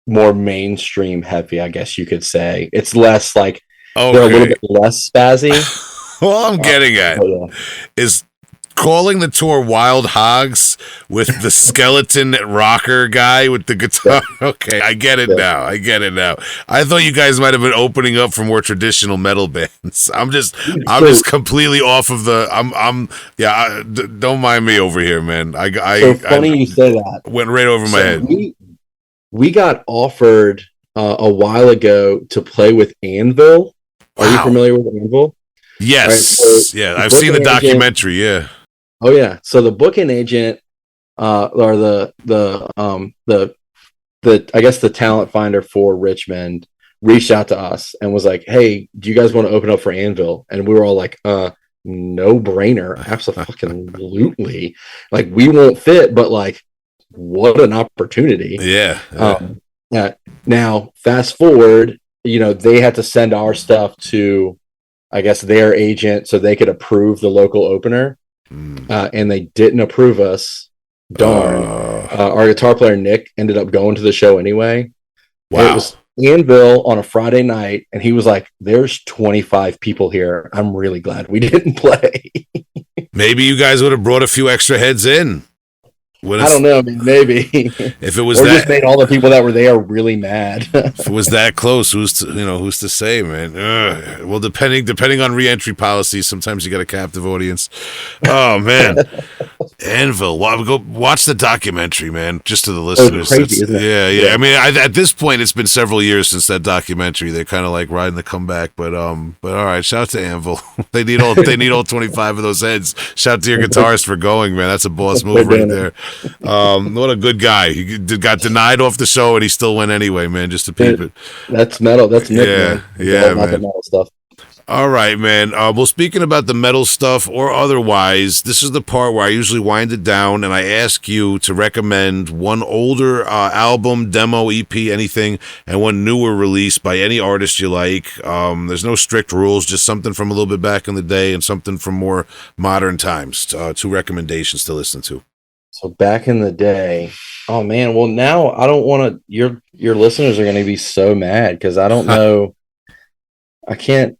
mainstream heavy, I guess you could say. It's less like, they're a little bit less spazzy. All I'm getting at is calling the tour Wild Hogs with the skeleton rocker guy with the guitar. Okay, I get it now. I thought you guys might have been opening up for more traditional metal bands. I'm just completely off of the. Don't mind me over here, man. Funny you say that. Went right over my head. We got offered a while ago to play with Anvil. Are you familiar with Anvil? Yes. Right, so I've seen the documentary. Yeah. Oh yeah. So the booking agent, or the I guess the talent finder for Richmond, reached out to us and was like, "Hey, do you guys want to open up for Anvil?" And we were all like, no brainer, absolutely. Like we won't fit, but like, what an opportunity. Yeah. Now, fast forward. They had to send our stuff to, I guess, their agent so they could approve the local opener. And they didn't approve us. Darn. Our guitar player, Nick, ended up going to the show anyway. Wow. Anvil on a Friday night, and he was like, "There's 25 people here. I'm really glad we didn't play." Maybe you guys would have brought a few extra heads in. I don't know. I mean, maybe if it was or that, just made all the people that were there really mad. if it was that close, who's to say, man? Well, depending on reentry policies, sometimes you got a captive audience. Oh man, Anvil. Go watch the documentary, man. Just to the listeners, crazy, isn't it? Yeah. I mean, at this point, it's been several years since that documentary. They're kind of like riding the comeback, but all right. Shout out to Anvil. they need all 25 of those heads. Shout out to your guitarist for going, man. That's a boss move right there. What a good guy. He got denied off the show and he still went anyway, man, just to peep it. That's metal. That's Nick, man. Yeah, not the metal stuff. All right, man. Well, speaking about the metal stuff or otherwise, this is the part where I usually wind it down and I ask you to recommend one older album, demo, EP, anything, and one newer release by any artist you like. There's no strict rules, just something from a little bit back in the day and something from more modern times. 2 recommendations to listen to. So back in the day, oh man. Well, now I don't want to. Your listeners are going to be so mad because I don't know. I can't.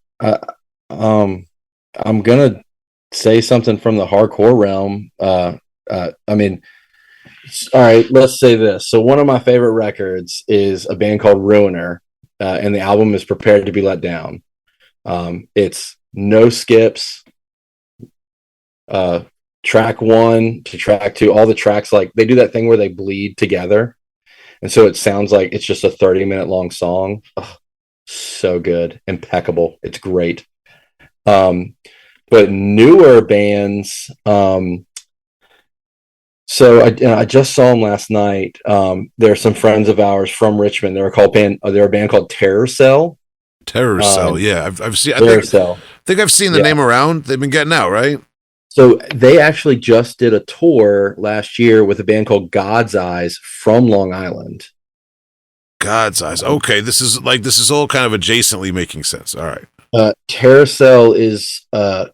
I'm gonna say something from the hardcore realm. I mean, all right. Let's say this. So one of my favorite records is a band called Ruiner, and the album is Prepared to Be Let Down. It's no skips. Track 1 to track 2, all the tracks, like they do that thing where they bleed together. And so it sounds like it's just a 30-minute long song. Oh, so good. Impeccable. It's great. But newer bands, so I just saw them last night. They're some friends of ours from Richmond. They're a band called Terror Cell. Terror Cell, yeah. I've seen Cell. I think I've seen the name around. They've been getting out, right? So they actually just did a tour last year with a band called God's Eyes from Long Island. God's Eyes. Okay, this is all kind of adjacently making sense. All right. Terror Cell is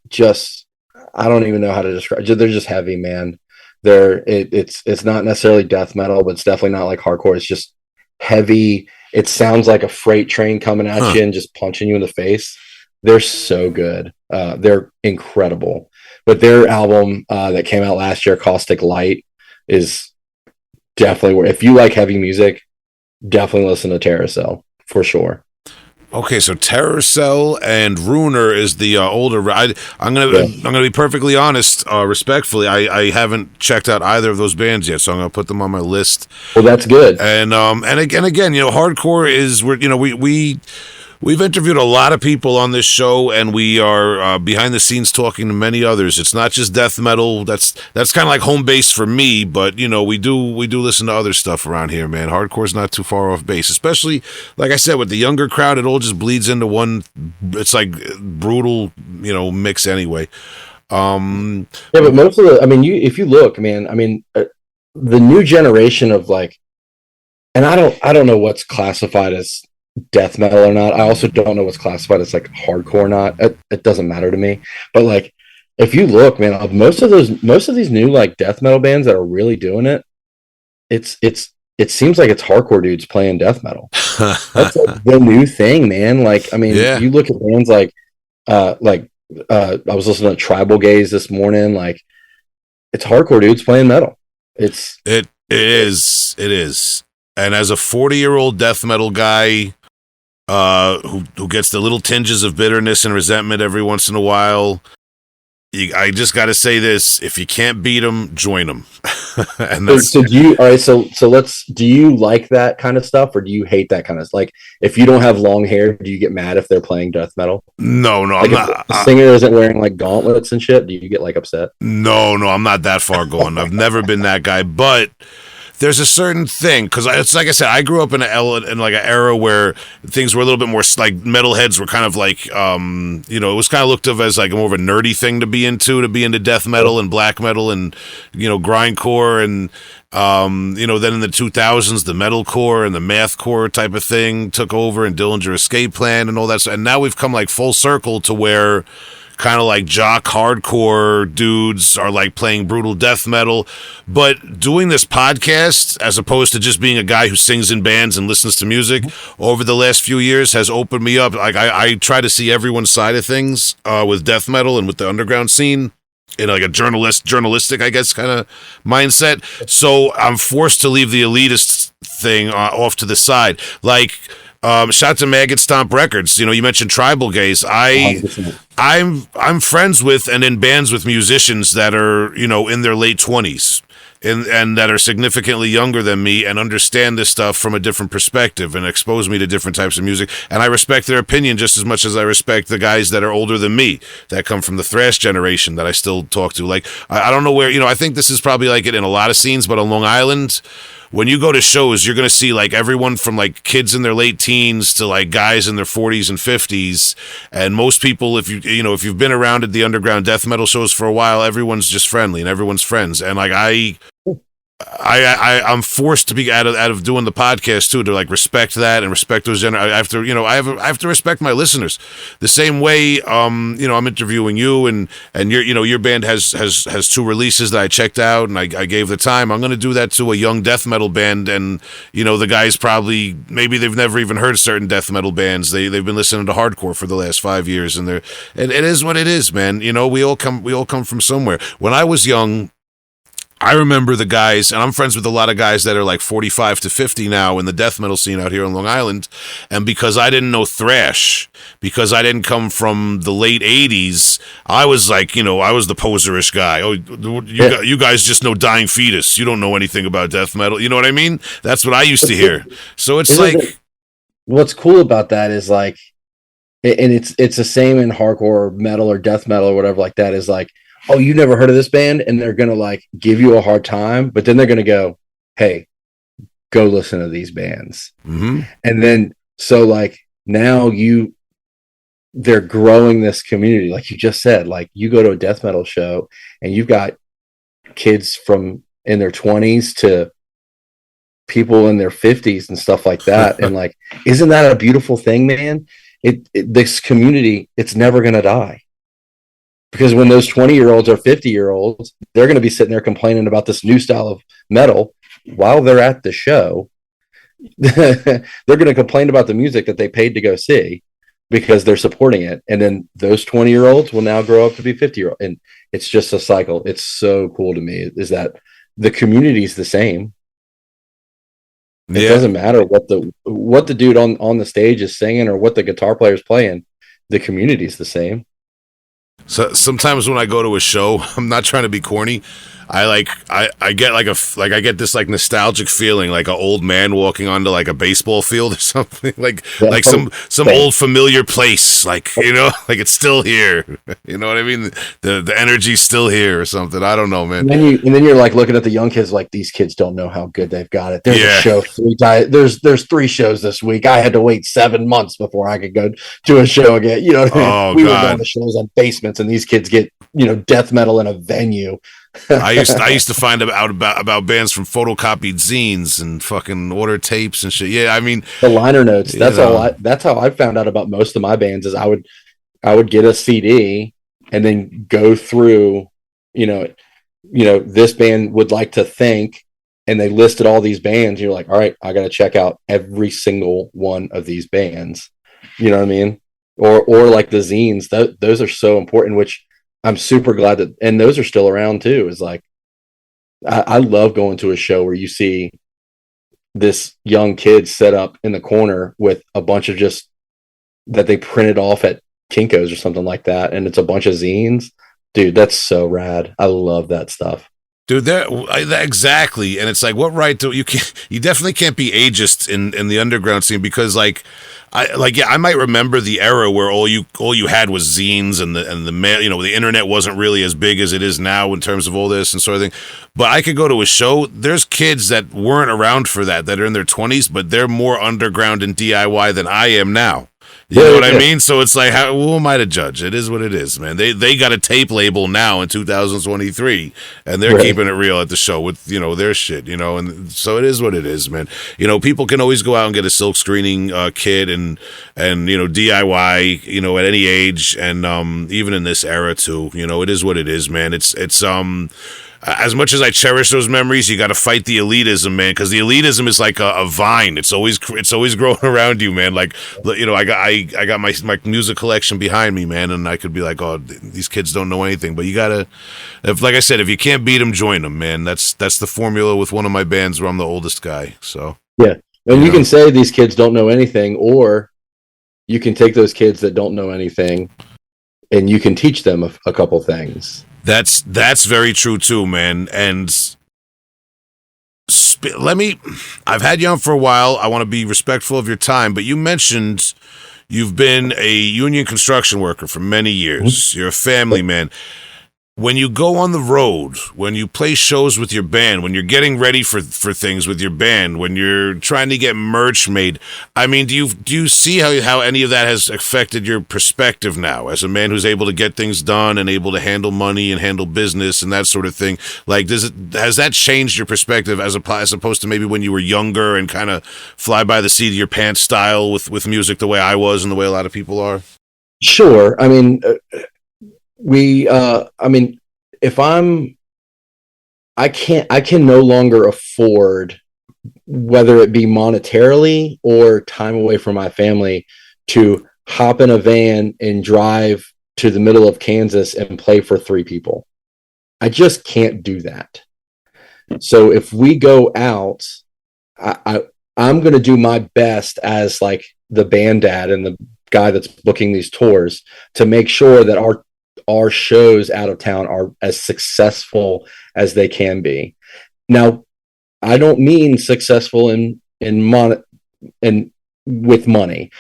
just, I don't even know how to describe. They're just heavy, man. It's not necessarily death metal, but it's definitely not like hardcore. It's just heavy. It sounds like a freight train coming at you and just punching you in the face. They're so good. They're incredible. But their album that came out last year, Caustic Light, is definitely where, if you like heavy music, definitely listen to Terror Cell for sure. Okay, so Terror Cell and Ruiner is the older. I'm gonna be perfectly honest, respectfully. I haven't checked out either of those bands yet, so I'm gonna put them on my list. Well, that's good. And again, hardcore is We've interviewed a lot of people on this show, and we are behind the scenes talking to many others. It's not just death metal. That's kind of like home base for me, but we do listen to other stuff around here, man. Hardcore's not too far off base, especially like I said with the younger crowd. It all just bleeds into one. It's like brutal, mix anyway. Yeah, but most of if you look, man, the new generation of and I don't know what's classified as death metal or not. I also don't know what's classified as like hardcore or not. It doesn't matter to me. But if you look, man, most of these new death metal bands that are really doing it, it seems like it's hardcore dudes playing death metal. That's the new thing, man. You look at bands I was listening to Tribal Gaze this morning. It's hardcore dudes playing metal. It is. And as a 40-year-old death metal guy, who gets the little tinges of bitterness and resentment every once in a while, I just got to say this: if you can't beat them, join them. And that's, so do you? All right, so do you like that kind of stuff, or do you hate that kind of if you don't have long hair, do you get mad if they're playing death metal? No, I'm not. If the singer isn't wearing gauntlets and shit, do you get upset? No, I'm not that far gone. I've never been that guy, but there's a certain thing, because it's like I said, I grew up in an era where things were a little bit more metalheads were kind of it was kind of looked of as more of a nerdy thing to be into death metal and black metal and grindcore and then in the 2000s the metalcore and the mathcore type of thing took over and Dillinger Escape Plan and all that stuff. And now we've come full circle to where kind of like jock hardcore dudes are like playing brutal death metal. But doing this podcast, as opposed to just being a guy who sings in bands and listens to music, over the last few years has opened me up. Like I try to see everyone's side of things with death metal and with the underground scene in like a journalistic, I guess, kind of mindset. So I'm forced to leave the elitist thing off to the side. Like, shout to Maggot Stomp Records. You know, you mentioned Tribal Gaze. 100%. I'm friends with and in bands with musicians that are, you know, in their late 20s. And that are significantly younger than me and understand this stuff from a different perspective and expose me to different types of music. And I respect their opinion just as much as I respect the guys that are older than me that come from the thrash generation that I still talk to. Like, I don't know where, you know, I think this is probably like it in a lot of scenes, but on Long Island, when you go to shows, you're going to see like everyone from like kids in their late teens to like guys in their 40s and 50s. And most people, if you've been around at the underground death metal shows for a while, everyone's just friendly and everyone's friends. And like I'm forced to be out of doing the podcast too, to like respect that and respect those I have to respect my listeners the same way. I'm interviewing you and your band has two releases that I checked out and I gave the time. I'm going to do that to a young death metal band, and the guys probably maybe they've never even heard certain death metal bands. They've been listening to hardcore for the last 5 years, and it is what it is, man. We all come from somewhere. When I was young, I remember the guys, and I'm friends with a lot of guys that are like 45 to 50 now in the death metal scene out here on Long Island. And because I didn't know thrash, because I didn't come from the late 80s, I was like, I was the poserish guy. Oh, you guys just know Dying Fetus. You don't know anything about death metal. You know what I mean? That's what I used to hear. So it's what's cool about that is like, and it's the same in hardcore metal or death metal or whatever like that, is like, oh, you never heard of this band? And they're going to like give you a hard time, but then they're going to go, hey, go listen to these bands. Mm-hmm. And then, so like now they're growing this community. Like you just said, like you go to a death metal show and you've got kids from in their 20s to people in their 50s and stuff like that. And like, isn't that a beautiful thing, man? This community, it's never going to die. Because when those 20-year-olds or 50-year-olds, they're going to be sitting there complaining about this new style of metal while they're at the show. They're going to complain about the music that they paid to go see because they're supporting it. And then those 20-year-olds will now grow up to be 50-year-olds. And it's just a cycle. It's so cool to me is that the community is the same. It doesn't matter what the dude on the stage is singing or what the guitar player is playing. The community is the same. So sometimes when I go to a show, I'm not trying to be corny. I get I get this like nostalgic feeling, like an old man walking onto like a baseball field or something, like some old familiar place, like like it's still here. You know what I mean? The energy's still here or something. I don't know, man. And then you're like looking at the young kids, like these kids don't know how good they've got it. There's a show there's 3 shows this week. I had to wait 7 months before I could go to a show again. You know what I mean? Oh, we were going to shows on basements, and these kids get death metal in a venue. I used to find out about bands from photocopied zines and fucking order tapes and shit. Yeah, I mean the liner notes. That's how I found out about most of my bands. Is I would get a CD and then go through. This band would like to think, and they listed all these bands. You're like, all right, I got to check out every single one of these bands. You know what I mean? Or like the zines. Those are so important. Which I'm super glad that, and those are still around too. Is like, I love going to a show where you see this young kid set up in the corner with a bunch of just that they printed off at Kinko's or something like that, and it's a bunch of zines. Dude, that's so rad. I love that stuff. Dude, exactly, and it's like, what right do you definitely can't be ageist in the underground scene, because I might remember the era where all you had was zines and the mail, the internet wasn't really as big as it is now in terms of all this and sort of thing. But I could go to a show. There's kids that weren't around for that are in their 20s, but they're more underground and DIY than I am now. You know what I mean? So it's like, who am I to judge? It is what it is, man. They got a tape label now in 2023, and they're keeping it real at the show with, their shit, and so it is what it is, man. People can always go out and get a silk screening kit and DIY, at any age, and even in this era too. It is what it is, man. It's as much as I cherish those memories, you got to fight the elitism, man, because the elitism is like a vine. It's always growing around you, man. Like, I got my music collection behind me, man, and I could be like, oh, these kids don't know anything. But you gotta, like I said, if you can't beat them, join them, man. That's the formula with one of my bands where I'm the oldest guy. So yeah, and you can say these kids don't know anything, or you can take those kids that don't know anything, and you can teach them a couple things. That's very true too, man. And I've had you on for a while. I want to be respectful of your time, but you mentioned you've been a union construction worker for many years. You're a family man. When you go on the road, when you play shows with your band, when you're getting ready for things with your band, when you're trying to get merch made, I mean, do you see how any of that has affected your perspective now as a man who's able to get things done and able to handle money and handle business and that sort of thing? Like, has that changed your perspective as opposed to maybe when you were younger and kind of fly by the seat of your pants style with music the way I was and the way a lot of people are? Sure. I mean, if I can no longer afford, whether it be monetarily or time away from my family, to hop in a van and drive to the middle of Kansas and play for 3 people. I just can't do that. So if we go out, I'm going to do my best as like the band dad and the guy that's booking these tours to make sure that our shows out of town are as successful as they can be. Now, I don't mean successful with money.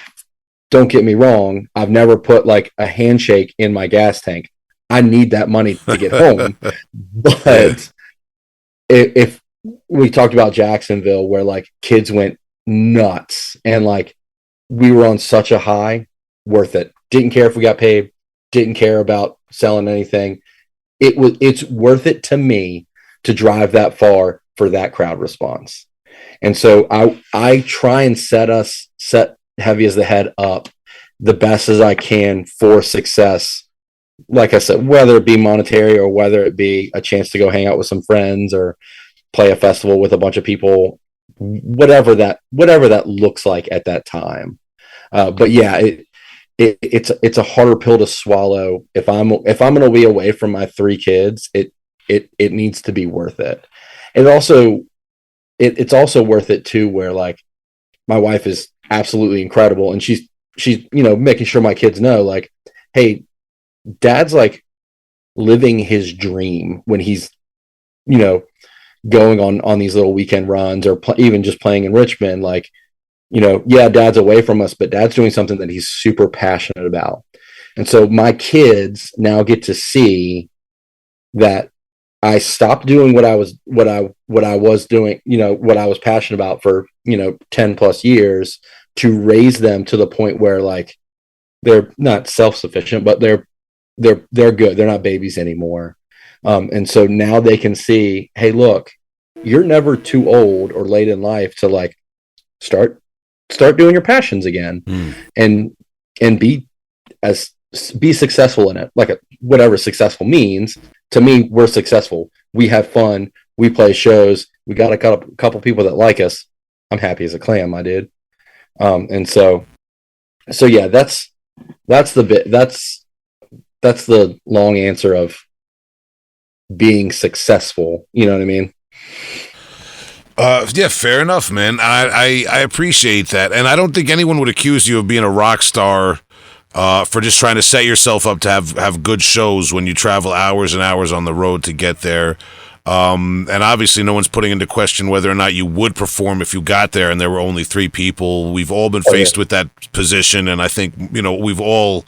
Don't get me wrong. I've never put like a handshake in my gas tank. I need that money to get home. But if we talked about Jacksonville, where like kids went nuts and like we were on such a high, worth it. Didn't care if we got paid. Didn't care about selling anything. It's worth it to me to drive that far for that crowd response. And so I try and set Heavy as the Head up the best as I can for success. Like I said, whether it be monetary or whether it be a chance to go hang out with some friends or play a festival with a bunch of people, whatever that looks like at that time. But yeah, it's a harder pill to swallow. If I'm going to be away from my 3 kids, it needs to be worth it. And also, it's also worth it too, where like my wife is absolutely incredible, and she's making sure my kids know, like, hey, dad's like living his dream when he's going on these little weekend runs or even just playing in Richmond. Like, yeah, dad's away from us, but dad's doing something that he's super passionate about. And so my kids now get to see that I stopped doing what I was doing, what I was passionate about for, 10 plus years, to raise them to the point where like they're not self-sufficient, but they're good. They're not babies anymore. And so now they can see, hey, look, you're never too old or late in life to like start doing your passions again, and be successful in it. Like whatever successful means to me, we're successful. We have fun. We play shows. We got a couple people that like us. I'm happy as a clam, I did. And so yeah, that's the long answer of being successful. You know what I mean? Yeah, fair enough, man. I appreciate that. And I don't think anyone would accuse you of being a rock star for just trying to set yourself up to have good shows when you travel hours and hours on the road to get there. And obviously no one's putting into question whether or not you would perform if you got there and there were only 3 people. We've all been faced with that position, and I think, we've all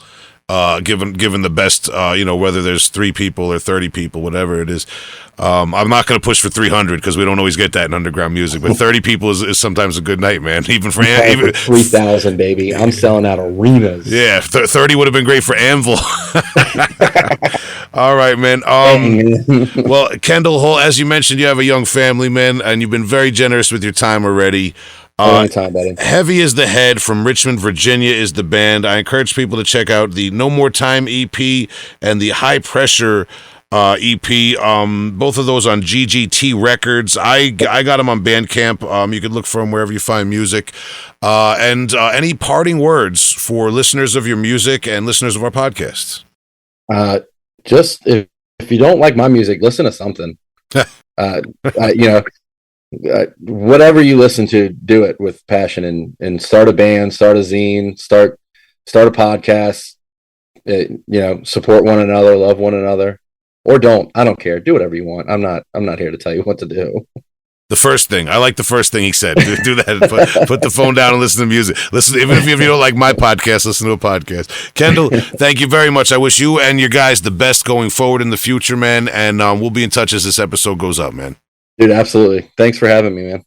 given the best, whether there's 3 people or 30 people, whatever it is. I'm not going to push for 300 because we don't always get that in underground music, but 30 people is sometimes a good night, man. Even for 3,000, baby. I'm selling out arenas. Yeah, 30 would have been great for Anvil. All right, man. Well, Kendal, as you mentioned, you have a young family, man, and you've been very generous with your time already. Anytime, buddy. Heavy is the Head from Richmond, Virginia is the band. I encourage people to check out the No More Time EP and the High Pressure EP. Both of those on GGT Records. I got them on Bandcamp. You can look for them wherever you find music. And any parting words for listeners of your music and listeners of our podcasts? Just if you don't like my music, listen to something. Whatever you listen to, do it with passion and start a band, start a zine, start a podcast. Support one another, love one another, or don't. I don't care. Do whatever you want. I'm not here to tell you what to do. The first thing. I like the first thing he said. Do that. Put the phone down and listen to music. Listen, even if you don't like my podcast, listen to a podcast. Kendal, thank you very much. I wish you and your guys the best going forward in the future, man. And we'll be in touch as this episode goes up, man. Dude, absolutely. Thanks for having me, man.